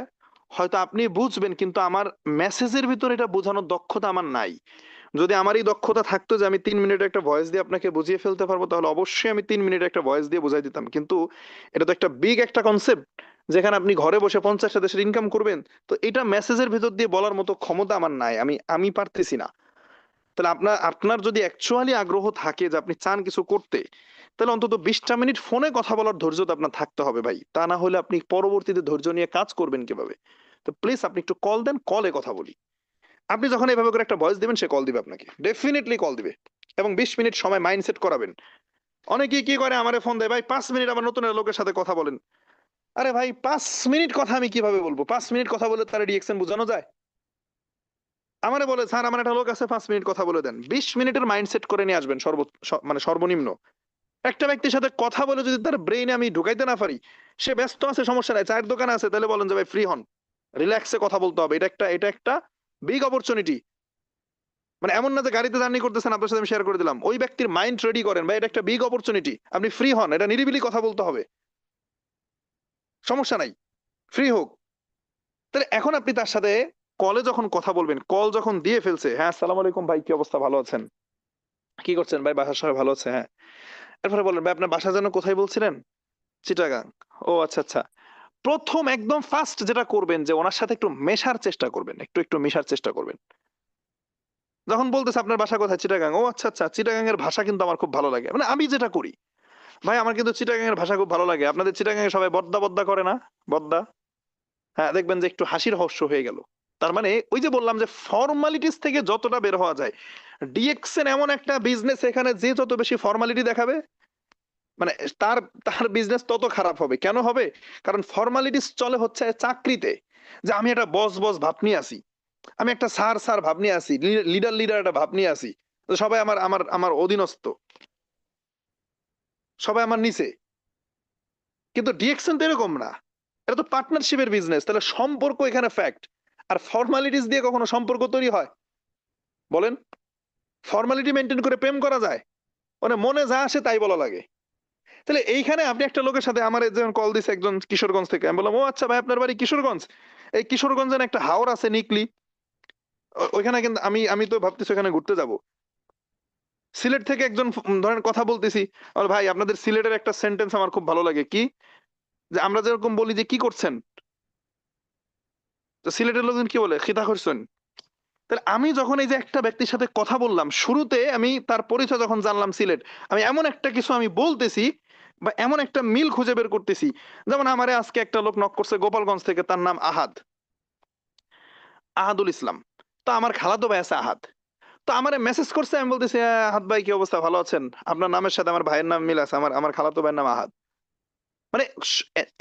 হয়তো আপনি বুঝবেন, কিন্তু আমার মেসেজের ভিতর এটা বোঝানোর দক্ষতা আমার নাই। যদি আমার এই দক্ষতা থাকতো যে আমি 3 মিনিটে একটা ভয়েস দিয়ে আপনাকে বুঝিয়ে ফেলতে পারবো, তাহলে অবশ্যই আমি 3 মিনিটে একটা ভয়েস দিয়ে বুঝাই দিতাম। কিন্তু এটা তো একটা বিগ একটা কনসেপ্ট, যেখানে আপনি ঘরে বসে 50টা দেশের ইনকাম করবেন, তো এটা মেসেজের ভিতর দিয়ে বলার মতো ক্ষমতা আমার নাই, আমি পারতেছি না। তাহলে আপনার আপনার যদি অ্যাকচুয়ালি আগ্রহ থাকে যে আপনি চান কিছু করতে, তাহলে অন্তত 20টা মিনিট ফোনে কথা বলার ধৈর্য তো আপনার থাকতে হবে ভাই, তা না হলে আপনি পরবর্তীতে ধৈর্য নিয়ে কাজ করবেন কিভাবে? তো প্লিজ আপনি একটু কল দেন, কলে কথা বলি। আপনি যখন এইভাবে করে একটা ভয়েস দিবেন সে কল দিবে আপনাকে, ডেফিনেটলি কল দিবে। এবং 20 মিনিট সময় মাইন্ডসেট করাবেন। অনেকেই কি করে আমারে ফোন দেয়, ভাই 5 মিনিট আমার নতুন লোকের সাথে কথা বলেন। আরে ভাই 5 মিনিট কথা আমি কিভাবে বলবো? 5 মিনিট কথা বলে তার রিয়েকশন বোঝানো যায়? আমারে বলে স্যার আমার একটা লোক আছে 5 মিনিট কথা বলে দেন। 20 মিনিটের মাইন্ডসেট করে নিয়ে আসবেন মানে সর্বনিম্ন। একটা ব্যক্তির সাথে কথা বলে যদি তার ব্রেইনে আমি ঢুকাইতে না পারি, সে ব্যস্ত আছে সমস্যা নাই, চায়ের দোকানে আছে, তাহলে বলেন যে ভাই ফ্রি হন, রিল্যাক্সে কথা বলতে হবে। এটা একটা বিগ অপরচুনিটি। মানে এমন না যে গাড়িতে জার্নি করতেছেন আপনার সাথে আমি শেয়ার করে দিলাম, ওই ব্যক্তির মাইন্ড রেডি করেন ভাই, এটা একটা বিগ অপরচুনিটি, আপনি ফ্রি হন, এটা নিরিবিলি কথা বলতে হবে, সমস্যা নাই, ফ্রি হোক। তাহলে এখন আপনি তার সাথে কলে যখন কথা বলবেন, কল যখন দিয়ে ফেলছে, হ্যাঁ আসসালামু আলাইকুম ভাই কি অবস্থা, ভালো আছেন? কি করছেন ভাই? বাসার সবাই ভালো আছে? হ্যাঁ। এরপরে বললেন, ভাই আপনার বাসা যেন কোথায় বলছিলেন? চিটাগাং। ও আচ্ছা, আচ্ছা। ১ম একদম ফার্স্ট যেটা করবেন যে উনার সাথে একটু মেশার চেষ্টা করবেন। একটু মেশার চেষ্টা করবেন। যখন বলতেছে আপনার বাসা কোথায়? চিটাগাং। ও আচ্ছা, আচ্ছা। চিটাগাং এর ভাষা কিন্তু আমার খুব ভালো লাগে। মানে আমি যেটা করি, ভাই আমার কিন্তু চিটাগাং এর ভাষা খুব ভালো লাগে। আপনাদের চিটাগাং এ সবাই বদ্দা, বদ্দা করে না? বদ্দা? হ্যাঁ, দেখবেন যে একটু হাসির হর্ষ হয়ে গেল। তার মানে ওই যে বললাম যে ফর্মালিটিস থেকে যতটা বের হওয়া যায়। ডিএক্সএন এমন একটা বিজনেস এখানে যে যত বেশি ফর্মালিটি দেখাবে, মানে তার তার বিজনেস তত খারাপ হবে। কেন হবে? কারণ ফর্মালিটিস চলে হচ্ছে চাকরিতে। যে আমি একটা বস ভাব নিয়ে আছি। আমি একটা স্যার ভাব নিয়ে আছি। লিডার একটা ভাব নিয়ে আছি। তো সবাই আমার অধীনস্থ। সবাই আমার নিচে। কিন্তু ডিএক্সএন তো এরকম না। এটা তো পার্টনারশিপের বিজনেস। তাহলে সম্পর্ক এখানে ফ্যাক্ট। আর ফর্মালিটিস দিয়ে কখনো সম্পর্ক তৈরি হয়? বলেন? ফর্মালিটি মেইনটেইন করে প্রেম করা যায়? মানে মনে যা আসে তাই বলা লাগে। তাহলে এইখানে আপনি একটা লোকের সাথে আমার একজন কল দিছে একজন কিশোরগঞ্জ থেকে। আমি বললাম, ও আচ্ছা ভাই আপনার বাড়ি কিশোরগঞ্জ? এই কিশোরগঞ্জে না একটা হাওর আছে নিকলি। ওইখানে কিন্তু আমি তো ভাবতেছি ওখানে ঘুরতে যাব। সিলেট থেকে একজন ধরেন কথা বলতেছি। ভাই আপনাদের সিলেটের একটা সেন্টেন্স আমার খুব ভালো লাগে। কি? যে আমরা যেরকম বলি যে কি করছেন? তো সিলেটের লোকজন কি বলে? খিতা করছেন। তাহলে আমি যখন এই যে একটা ব্যক্তির সাথে কথা বললাম, শুরুতে আমি তার পরিচয় যখন জানলাম সিলেট, আমি এমন একটা কিছু আমি বলতেছি বা এমন একটা মিল খুঁজে বের করতেছি। যেমন আমারে আজকে একটা লোক নক করছে গোপালগঞ্জ থেকে, তার নাম আহাদ, আহাদুল ইসলাম। তো আমার খালাতো ভাই আছে আহাদ। তো আমারে মেসেজ করছে, আমি বলতেছি, আহাদ ভাই কি অবস্থা, ভালো আছেন? আপনার নামের সাথে আমার ভাইয়ের নাম মিল আছে, আমার আমার খালাতো ভাইয়ের নাম আহাদ। মানে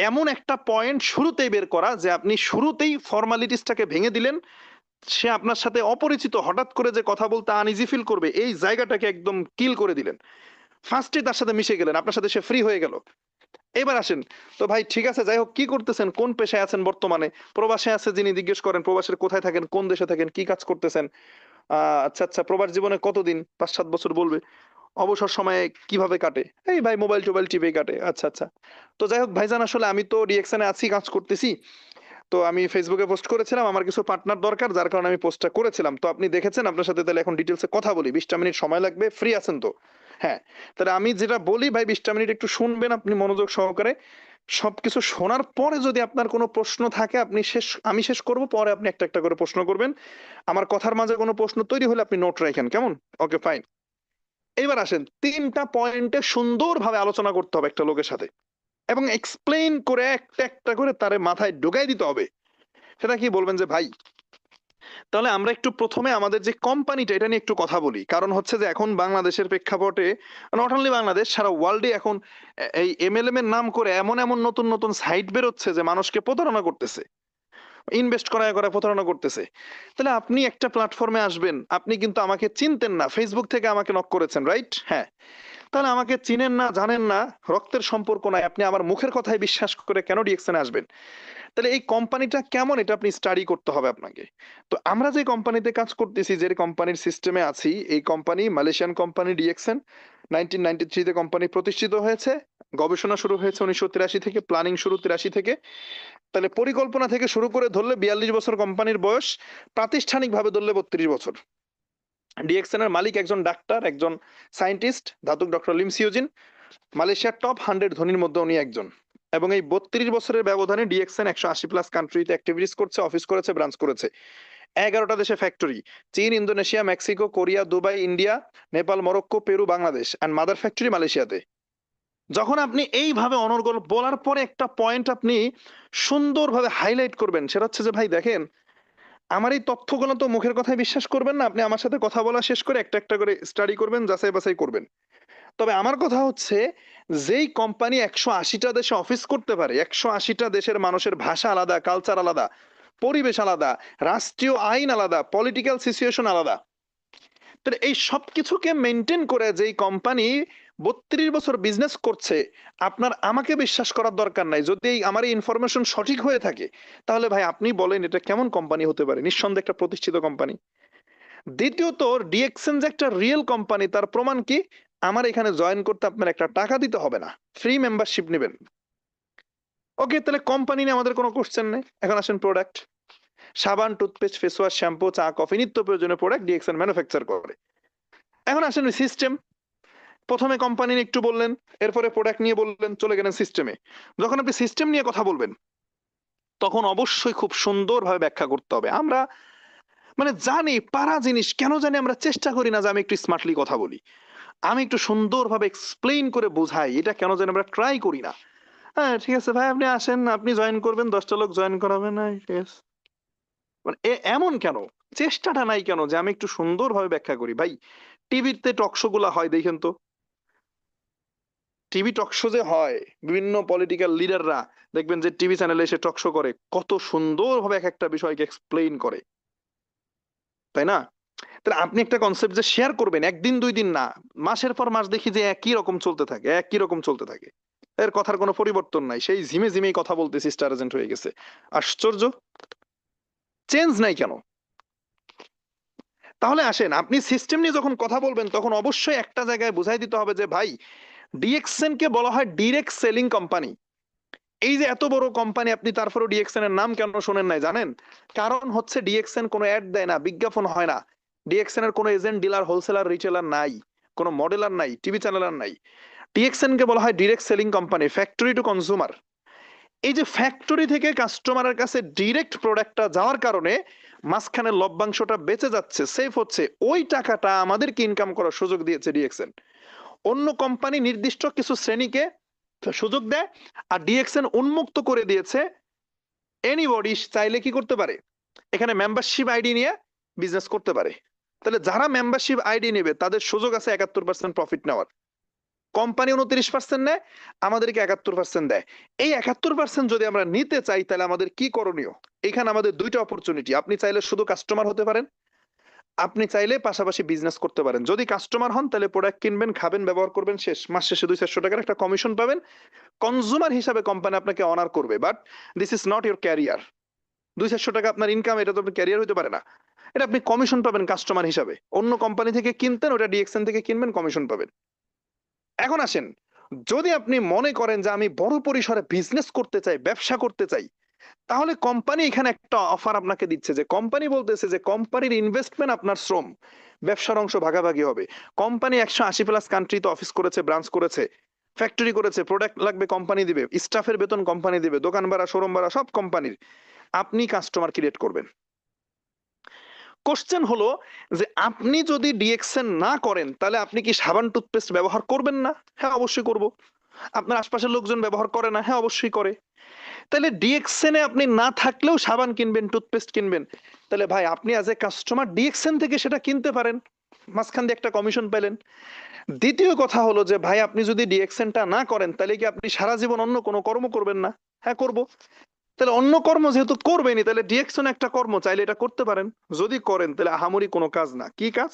এমন একটা পয়েন্ট শুরুতেই বের করা যে আপনি শুরুতেই ফর্মালিটিসটাকে ভেঙে দিলেন। সে আপনার সাথে অপরিচিত হঠাৎ করে যে কথা বলতে আনইজি ফিল করবে, এই জায়গাটাকে একদম কিল করে দিলেন। ফার্স্টে তার সাথে মিশে গেলেন, আপনার সাথে সে ফ্রি হয়ে গেল। এবার আসেন, তো ভাই ঠিক আছে, যাই হোক, কি করতেছেন, কোন পেশায় আছেন বর্তমানে? প্রবাসে আছে যিনি জিজ্ঞেস করেন প্রবাসের কোথায় থাকেন, কোন দেশে থাকেন, কি কাজ করতেছেন? আচ্ছা আচ্ছা, প্রবাস জীবনে কতদিন? ৫-৭ বছর বলবে। অবসর সময়ে কিভাবে কাটে? এই ভাই মোবাইল টোবাইল টিপে কাটে। আচ্ছা আচ্ছা। তো যাই হোক ভাইজান, আসলে আমি তো রিয়েকশনে আছি, কাজ করতেছি। তো আমি ফেসবুকে পোস্ট করেছিলাম আমার কিছু পার্টনার দরকার, যার কারণে আমি পোস্টটা করেছিলাম। তো আপনি দেখেছেন, আপনার সাথে তাহলে এখন ডিটেলসে কথা বলি। 20টা মিনিট সময় লাগবে, ফ্রি আছেন তো? হ্যাঁ। তাহলে আমি যেটা বলি ভাই, 20টা মিনিট একটু শুনবেন আপনি মনোযোগ সহকারে। সবকিছু শোনার পরে যদি আপনার কোনো প্রশ্ন থাকে আমি শেষ করব, পরে আপনি একটা একটা করে প্রশ্ন করবেন। আমার কথার মাঝে কোনো প্রশ্ন তৈরি হলে আপনি নোট রাখেন, কেমন? Okay fine. এইবার আসেন, 3টা পয়েন্টে সুন্দরভাবে আলোচনা করতে হবে একটা লোকের সাথে, এবং এক্সপ্লেইন করে একটা একটা করে তার মাথায় ঢুকাই দিতে হবে। সেটা কি বলবেন যে ভাই, তাহলে আমরা একটু প্রথমে আমাদের যে কোম্পানিটা এটা নিয়ে একটু কথা বলি। কারণ হচ্ছে যে এখন বাংলাদেশের প্রেক্ষাপটে, নট অনলি বাংলাদেশ, সারা ওয়ার্ল্ডে এখন এই এমএলএম এর নাম করে এমন এমন নতুন নতুন সাইট বেরোচ্ছে যে মানুষকে প্রতারণা করতেছে, ইনভেস্ট করায় করে প্রতারণা করতেছে। তাহলে আপনি একটা প্ল্যাটফর্মে আসবেন, আপনি কিন্তু আমাকে চিনতেন না, ফেসবুক থেকে আমাকে নক করেছেন, রাইট? হ্যাঁ। তাহলে আমাকে চিনেন না, জানেন না, রক্তের সম্পর্ক নাই, আপনি আমার মুখের কথায় বিশ্বাস করে কেন ডিএক্সনে আসবেন? তাহলে এই কোম্পানিটা কেমন এটা আপনি স্টাডি করতে হবে আপনাকে। তো আমরা যে কোম্পানিতে কাজ করতেছি, যে কোম্পানির সিস্টেমে আছি, এই কোম্পানি মালয়েশিয়ান কোম্পানি ডিএক্সএন। 1993-তে কোম্পানি প্রতিষ্ঠিত হয়েছে। গবেষণা শুরু হয়েছে 1983 থেকে, প্ল্যানিং শুরু 83 থেকে। তাহলে পরিকল্পনা থেকে শুরু করে ধরলে 42 বছর কোম্পানির বয়স, প্রাতিষ্ঠানিকভাবে ধরলে 32 বছর। ডিএক্সএন এর মালিক একজন ডাক্তার, একজন সায়েন্টিস্ট, ধাতুক ডক্টর লিম সিওজিন। মালয়েশিয়ার টপ 100 ধনীর মধ্যে উনি একজন। এবং এই 32 বছরের ব্যবধানে ডিএক্সএন 180+ কান্ট্রিতে অ্যাক্টিভিটিস করছে, অফিস করেছে, ব্রাঞ্চ করেছে। 11টা দেশে ফ্যাক্টরি, চীন, Indonesia, Mexico, Korea, Dubai, India, Nepal, Morocco, Peru, Bangladesh, and mother factory মালয়েশিয়াতে। যখন আপনি এইভাবে অনর্গল বলার পরে একটা পয়েন্ট আপনি সুন্দরভাবে হাইলাইট করবেন, সেটা হচ্ছে যে ভাই দেখেন, আমার এই তথ্যগুলো তো মুখের কথায় বিশ্বাস করবেন না, আপনি আমার সাথে কথা বলা শেষ করে একটা একটা করে স্টাডি করবেন, যাচাই বাছাই করবেন। তবে আমার কথা হচ্ছে, যেই কোম্পানি 180টা দেশে অফিস করতে পারে, 180টা দেশের মানুষের ভাষা আলাদা, কালচার আলাদা, পরিবেশ আলাদা, রাষ্ট্রীয় আইন আলাদা, পলিটিক্যাল সিচুয়েশন আলাদা, তাহলে এই সবকিছুকে মেনটেন করে যেই কোম্পানি 32 বছর বিজনেস করছে, আপনার আমাকে বিশ্বাস করার দরকার নাই। যদি আমার এই ইনফরমেশন সঠিক হয়ে থাকে, তাহলে ভাই আপনি বলেন এটা কেমন কোম্পানি হতে পারে? নিঃসন্দেহে একটা প্রতিষ্ঠিত কোম্পানি। দ্বিতীয়ত, ডিএক্সএন যে একটা রিয়েল কোম্পানি তার প্রমাণ কি? আমার এখানে জয়েন করতে আপনার একটা টাকা দিতে হবে না, ফ্রি মেম্বারশিপ নেবেন। ওকে, তাহলে কোম্পানি নিয়ে আমাদের কোনো কোশ্চেন নেই। এখন আসেন প্রোডাক্ট। সাবান, টুথপেস্ট, ফেস ওয়াশ, শ্যাম্পু, চা, কফি, নিত্য প্রয়োজনীয় প্রোডাক্ট ডিএক্সএন ম্যানুফ্যাকচার করে। এখন আসেন সিস্টেম, প্রথমে কোম্পানি নিয়ে একটু বললেন, এরপরে প্রোডাক্ট নিয়ে বললেন, চলে গেলেন সিস্টেমে। যখন আপনি সিস্টেম নিয়ে কথা বলবেন তখন অবশ্যই খুব সুন্দরভাবে ব্যাখ্যা করতে হবে। আমরা মানে জানি পারা জিনিস কেন জানি আমরা চেষ্টা করি না যে আমি একটু স্মার্টলি কথা বলি, আমি একটু সুন্দরভাবে এক্সপ্লেইন করে বোঝাই, এটা কেন জানি আমরা ট্রাই করি না। হ্যাঁ ঠিক আছে ভাই, আপনি আসেন, আপনি জয়েন করবেন, 10টা লোক জয়েন করাবেন, হ্যাঁ, ঠিক আছে। মানে এমন কেন, চেষ্টাটা নাই কেন যে আমি একটু সুন্দরভাবে ব্যাখ্যা করি? ভাই টিভিতে টকশো গুলা হয় দেখেন তো, টিভি টকশো যে হয়, বিভিন্ন পলিটিক্যাল লিডাররা দেখবেন যে টিভি চ্যানেলে এসে টকশো করে, কত সুন্দরভাবে এক একটা বিষয়কে এক্সপ্লেইন করে, তাই না? তাহলে আপনি একটা কনসেপ্ট যে শেয়ার করবেন, একদিন দুই দিন না, মাসের পর মাস দেখি যে একই রকম চলতে থাকে, একই রকম চলতে থাকে, এর কথার কোনো পরিবর্তন নাই, সেই ঝিমে ঝিমেই কথা বলতেছি, স্টার এজেন্ট হয়ে গেছে। আশ্চর্য, চেঞ্জ নাই কেন? তাহলে আসেন, আপনি সিস্টেম নিয়ে যখন কথা বলবেন তখন অবশ্যই একটা জায়গায় বুঝাই দিতে হবে যে ভাই, ডিএক্সএন কে বলা হয় ডিরেক্ট সেলিং কোম্পানি। এই যে এত বড় কোম্পানি, আপনি তারপরেও ডিএক্সএন এর নাম কেন শোনেন নাই জানেন? কারণ হচ্ছে ডিএক্সএন কোনো অ্যাড দেয় না, বিজ্ঞাপন হয় না, ডিএক্সএন এর কোনো এজেন্ট, ডিলার, হোলসেলার, রিটেলার নাই, কোনো মডেলার নাই, টিভি চ্যানেলার নাই। ডিএক্সএন কে বলা হয় direct selling company, factory two consumer. এই যে ফ্যাক্টরি থেকে কাস্টমারের কাছে ডিরেক্ট প্রোডাক্টটা যাওয়ার কারণে মাঝখানে লভ্যাংশটা বেঁচে যাচ্ছে, সেফ হচ্ছে, ওই টাকাটা আমাদেরকে ইনকাম করার সুযোগ দিয়েছে ডিএক্সএন। অন্য কোম্পানি নির্দিষ্ট কিছু শ্রেণীকে সুযোগ দেয়, আর ডিএক্সএন উন্মুক্ত করে দিয়েছে, এনিবডি চাইলে কি করতে পারে, এখানে মেম্বারশিপ আইডি নিয়ে বিজনেস করতে পারে। তাহলে যারা মেম্বারশিপ আইডি নেবে তাদের সুযোগ আছে 71% প্রফিট নেওয়ার। কোম্পানি 29% নেয়, আমাদেরকে 71% দেয়। এই 71% যদি আমরা নিতে চাই তাহলে আমাদের কি করণীয়? এখানে আমাদের দুইটা অপরচুনিটি। আপনি চাইলে শুধু কাস্টমার হতে পারেন, আপনি চাইলে পাশাপাশি বিজনেস করতে পারেন। যদি কাস্টমার হন তাহলে প্রোডাক্ট কিনবেন, খাবেন, ব্যবহার করবেন, শেষ, মাস শেষে 200-400 টাকার একটা কমিশন পাবেন। কনজিউমার হিসাবে কোম্পানি আপনাকে অনার করবে, but this is not your career. 200-400 টাকা আপনার ইনকাম, এটা তো আপনার ক্যারিয়ার হতে পারে না। এটা আপনি কমিশন পাবেন কাস্টমার হিসাবে, অন্য কোম্পানি থেকে কিনতেন, ওটা ডিএক্সএন থেকে কিনবেন, কমিশন পাবেন। এখন আসেন, যদি আপনি মনে করেন যে আমি বড় পরিসরে বিজনেস করতে চাই, ব্যবসা করতে চাই, তাহলে কোম্পানি এখানে একটা অফার আপনাকে দিচ্ছে, যে কোম্পানি বলতেছে যে কোম্পানির ইনভেস্টমেন্ট আপনার শ্রম, ব্যবসার অংশ ভাগাভাগি হবে। কোম্পানি 180+ কান্ট্রিতে অফিস করেছে, ব্রাঞ্চ করেছে, ফ্যাক্টরি করেছে, প্রোডাক্ট লাগবে কোম্পানি দিবে, স্টাফের বেতন কোম্পানি দিবে, দোকান ভাড়া, শোরুম ভাড়া সব কোম্পানির। আপনি কাস্টমার ক্রিয়েট করবেন। কোশ্চেন হলো যে আপনি যদি ডিএক্সএন না করেন তাহলে আপনি কি সাবান টুথপেস্ট ব্যবহার করবেন না? হ্যাঁ অবশ্যই করব। আপনার আশপাশের লোকজন ব্যবহার করে না? হ্যাঁ অবশ্যই করে। তাহলে ডিএক্সএন এ আপনি না থাকলেও সাবান কিনবেন, টুথপেস্ট কিনবেন, তাহলে ভাই আপনি অ্যাজ এ কাস্টমার ডিএক্সএন থেকে সেটা কিনতে পারেন, মাঝখান দিয়ে একটা কমিশন পেলেন। দ্বিতীয় কথা হলো যে ভাই আপনি যদি ডিএক্সএনটা না করেন তাহলে কি আপনি সারা জীবন অন্য কোনো কর্ম করবেন না? হ্যাঁ করব। তাহলে অন্য কর্ম যেহেতু করবেনই, তাহলে ডিএক্সএন একটা কর্ম, চাইলে এটা করতে পারেন। যদি করেন তাহলে আহামরি কোনো কাজ না। কি কাজ?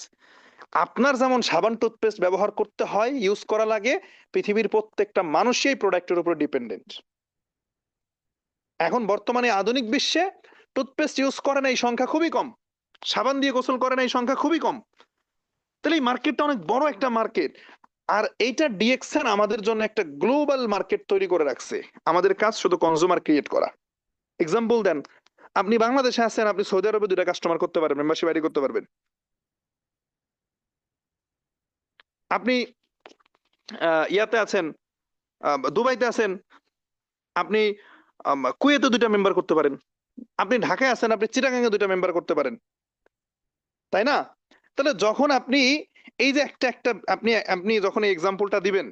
আপনার যেমন সাবান টুথপেস্ট ব্যবহার করতে হয়, ইউজ করা লাগে, পৃথিবীর প্রত্যেকটা মানুষই এই প্রোডাক্টের উপর ডিপেন্ডেন্ট। এখন বর্তমানে আধুনিক বিশ্বে টুথপেস্ট ইউজ করে না এই সংখ্যা খুবই কম, সাবান দিয়ে গোসল করে না এই সংখ্যা খুবই কম। তাহলে এই মার্কেটটা অনেক বড় একটা মার্কেট। আর এইটা ডিএক্সএন আমাদের জন্য একটা গ্লোবাল মার্কেট তৈরি করে রাখছে। আমাদের কাজ শুধু কনজিউমার ক্রিয়েট করা। এক্সাম্পল দেন, আপনি বাংলাদেশে আছেন, আপনি সৌদি আরবে 2টা কাস্টমার করতে পারবেন, মেম্বারশিপ আইডি করতে পারবেন। আপনি ইয়াতে আছেন, দুবাইতে আছেন, আপনি কুয়েতে 2টা মেম্বার করতে পারেন। আপনি ঢাকায় আছেন, আপনি চিটাগাঙ্গে 2টা মেম্বার করতে পারেন, তাই না? তাহলে যখন আপনি এই যে একটা একটা আপনি আপনি যখন এই এক্সাম্পলটা দিবেন,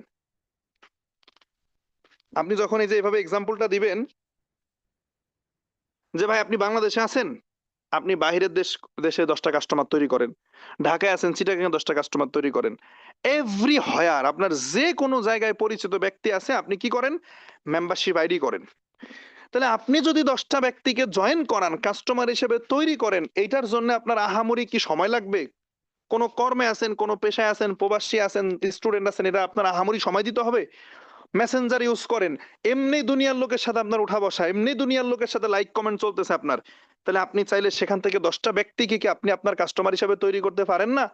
আপনি যখন এই যে এভাবে এক্সাম্পলটা দিবেন যে ভাই আপনি বাংলাদেশে আছেন, আপনি বাহিরের দেশে 10টা কাস্টমার তৈরি করেন, ঢাকায় আছেন, চিটাগাঙে 10টা কাস্টমার তৈরি করেন, এভরি হয়ার আপনার যে কোনো জায়গায় পরিচিত ব্যক্তি আছে, আপনি কি করেন? মেম্বারশিপ আইডি করেন। তাহলে আপনি যদি 10টা ব্যক্তিকে জয়েন করান, কাস্টমার হিসেবে তৈরি করেন, এইটার জন্য আপনার আহামরি কি সময় লাগবে? কোন কর্মে আছেন, কোন পেশায় আছেন, প্রবাসী আছেন, স্টুডেন্ট আছেন, এটা আপনার আহামরি সময় দিতে হবে? মেসেঞ্জার ইউজ করেন, এমনি দুনিয়ার লোকের সাথে আপনার উঠা বসা, এমনি দুনিয়ার লোকের সাথে লাইক কমেন্ট চলতেছে আপনার, তাহলে আপনি চাইলে সেখান থেকে 10টা ব্যক্তিকে কি আপনি আপনার কাস্টমার হিসেবে তৈরি করতে পারেন না?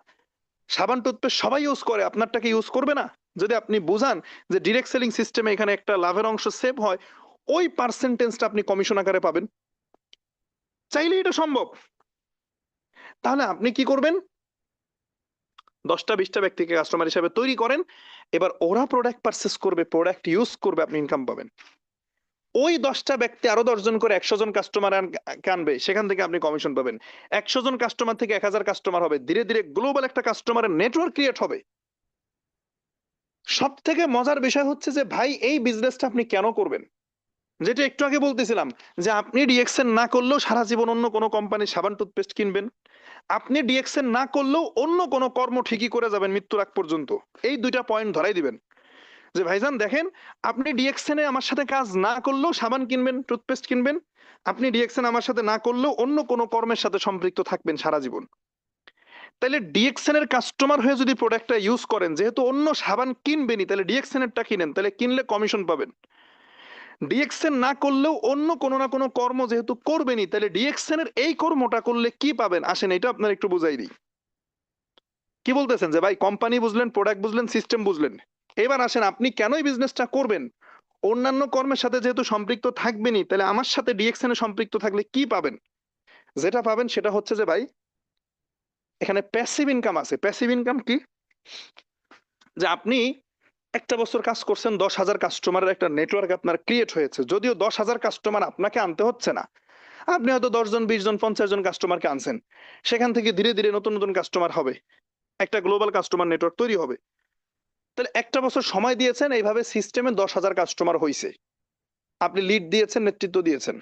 সাবান টুথপেস্ট সবাই ইউজ করে, আপনারটাকে ইউজ করবে না? যদি আপনি বুঝান যে ডিরেক্ট সেলিং সিস্টেমে এখানে একটা লাভের অংশ সেভ হয়, ওই পার্সেন্টেজটা আপনি কমিশন আকারে পাবেন, চাইলে এটা সম্ভব। তাহলে আপনি কি করবেন? 10-20টা ব্যক্তিকে কাস্টমার হিসাবে তৈরি করেন, এবার ওরা প্রোডাক্ট পারচেস করবে, প্রোডাক্ট ইউজ করবে, আপনি ইনকাম পাবেন। ওই 10টা ব্যক্তি আরো 10 জন করে 100 জন কাস্টমার আনবে, সেখান থেকে আপনি কমিশন পাবেন। 100 জন কাস্টমার থেকে 1000 কাস্টমার হবে, ধীরে ধীরে গ্লোবাল একটা কাস্টমারের নেটওয়ার্ক ক্রিয়েট হবে। সব থেকে মজার বিষয় হচ্ছে যে ভাই এই বিজনেসটা আপনি কেন করবেন? যেটা একটু আগে বলতেছিলাম যে আপনি ডিএক্সএন না করলেও সারা জীবন অন্য কোনো কোম্পানির সাবান টুথপেস্ট কিনবেন, আপনি ডিএক্সএন না করলেও অন্য কোনো কর্ম ঠিকই করে যাবেন মৃত্যুর আগ পর্যন্ত। এই দুইটা পয়েন্ট ধরাই দিবেন যে ভাইজান দেখেন, আপনি ডিএক্সএন এ আমার সাথে কাজ না করলেও সাবান কিনবেন, টুথপেস্ট কিনবেন, আপনি ডিএক্সএন আমার সাথে না করলেও অন্য কোনো কর্মের সাথে সম্পৃক্ত থাকবেন সারা জীবন। তাহলে ডিএক্সএন এর কাস্টমার হয়ে যদি প্রোডাক্টটা ইউজ করেন, যেহেতু অন্য সাবান কিনবেনই, তাহলে ডিএক্সএন এরটা কিনেন, তাহলে কিনলে কমিশন পাবেন। ডিএক্সএন না করলেও অন্য কোনো না কোনো কর্ম যেহেতু করবেনই, তাহলে ডিএক্সএন এর এই কর্মটা করলে কি পাবেন আসেন এটা আপনার একটু বুঝাই দিই। কি বলতেছেন যে ভাই কোম্পানি বুঝলেন, প্রোডাক্ট বুঝলেন, সিস্টেম বুঝলেন, এবার আসেন আপনি কেন এই বিজনেসটা করবেন? অন্যান্য কর্মের সাথে যেহেতু সম্পৃক্ত থাকবেনই, তাহলে আমার সাথে ডিএক্সএন এ সম্পৃক্ত থাকলে কি পাবেন? যেটা পাবেন সেটা হচ্ছে যে ভাই এখানে প্যাসিভ ইনকাম আছে। প্যাসিভ ইনকাম কি? যে আপনি একটা বছর কাজ করছেন, 10,000 কাস্টমারের একটা নেটওয়ার্ক আপনার ক্রিয়েট হয়েছে, যদিও 10,000 কাস্টমার আপনাকে আনতে হচ্ছে না, আপনি হয়তো 10 জন, 20 জন, 50 জন কাস্টমারকে আনছেন, সেখান থেকে ধীরে ধীরে নতুন নতুন কাস্টমার হবে, একটা গ্লোবাল কাস্টমার নেটওয়ার্ক তৈরি হবে। তাহলে একটা বছর সময় দিয়েছেন, এইভাবে সিস্টেমে 10,000 কাস্টমার হয়েছে, আপনি লিড দিয়েছেন, নেতৃত্ব দিয়েছেন।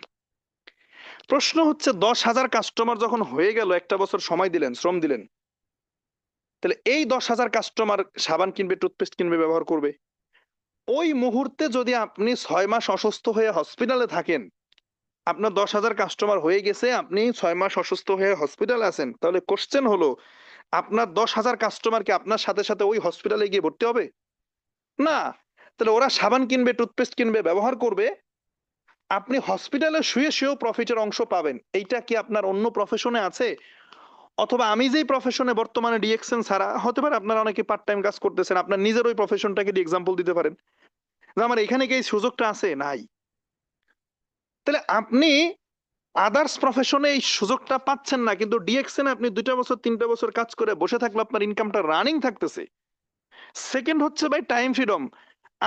প্রশ্ন হচ্ছে 10,000 কাস্টমার যখন হয়ে গেল, একটা বছর সময় দিলেন, শ্রম দিলেন, তাহলে এই 10,000 কাস্টমার সাবান কিনবে, টুথপেস্ট কিনবে, ব্যবহার করবে। ওই মুহূর্তে যদি আপনি 6 মাস অসুস্থ হয়ে হসপিটালে থাকেন, আপনার 10,000 কাস্টমার হয়ে গেছে, আপনি 6 মাস অসুস্থ হয়ে হসপিটালে আছেন, তাহলে কোশ্চেন হলো আপনার 10,000 কাস্টমারকে আপনার সাথে সাথে ওই হসপিটালে গিয়ে ভর্তি হবে? না। তাহলে ওরা সাবান কিনবে, টুথপেস্ট কিনবে, ব্যবহার করবে, আপনি হসপিটালে শুয়ে শুয়েও প্রফিটের অংশ পাবেন। এইটা কি আপনার অন্য প্রফেশনে আছে? অথবা আমি যেই প্রফেশনে বর্তমানে ডিএক্সএন ছাড়া হতে পারে আপনারা অনেকে পার্ট টাইম কাজ করতেছেন, আপনার নিজের ওই প্রফেশনটাকে এক্সাম্পল দিতে পারেন যে আমার এখানে কি এই সুযোগটা আছে? নাই। তাহলে আপনি আদার্স প্রফেশনে এই সুযোগটা পাচ্ছেন না, কিন্তু ডিএক্সএন আপনি 2টা বছর 3টা বছর কাজ করে বসে থাকলে আপনার ইনকামটা রানিং থাকতেছে। সেকেন্ড হচ্ছে ভাই টাইম ফ্রিডম।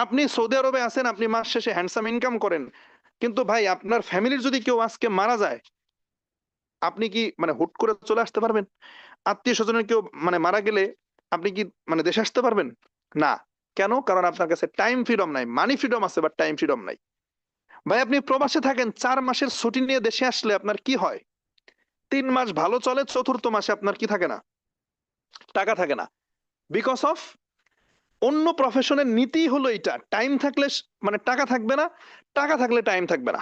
আপনি সৌদি আরবে আছেন, আপনি মাস শেষে হ্যান্ডসাম ইনকাম করেন, কিন্তু ভাই আপনার ফ্যামিলির যদি কেউ আজকে মারা যায়, আপনি কি মানে হুট করে চলে আসতে পারবেন? আত্মীয় স্বজনের কেউ মানে মারা গেলে আপনি কি মানে দেশে আসতে পারবেন? না। কেন? কারণ আপনার কাছে টাইম ফ্রিডম নাই। মানি ফ্রিডম আছে বাট টাইম ফ্রিডম নাই। ভাই আপনি প্রবাসে থাকেন, 4 মাসের ছুটি নিয়ে দেশে আসলে আপনার কি হয়? 3 মাস ভালো চলে, চতুর্থ মাসে আপনার কি থাকে না? টাকা থাকে না। বিকজ অফ অন্য প্রফেশনের নীতি হলো এটা, টাইম থাকলে মানে টাকা থাকবে না, টাকা থাকলে টাইম থাকবে না।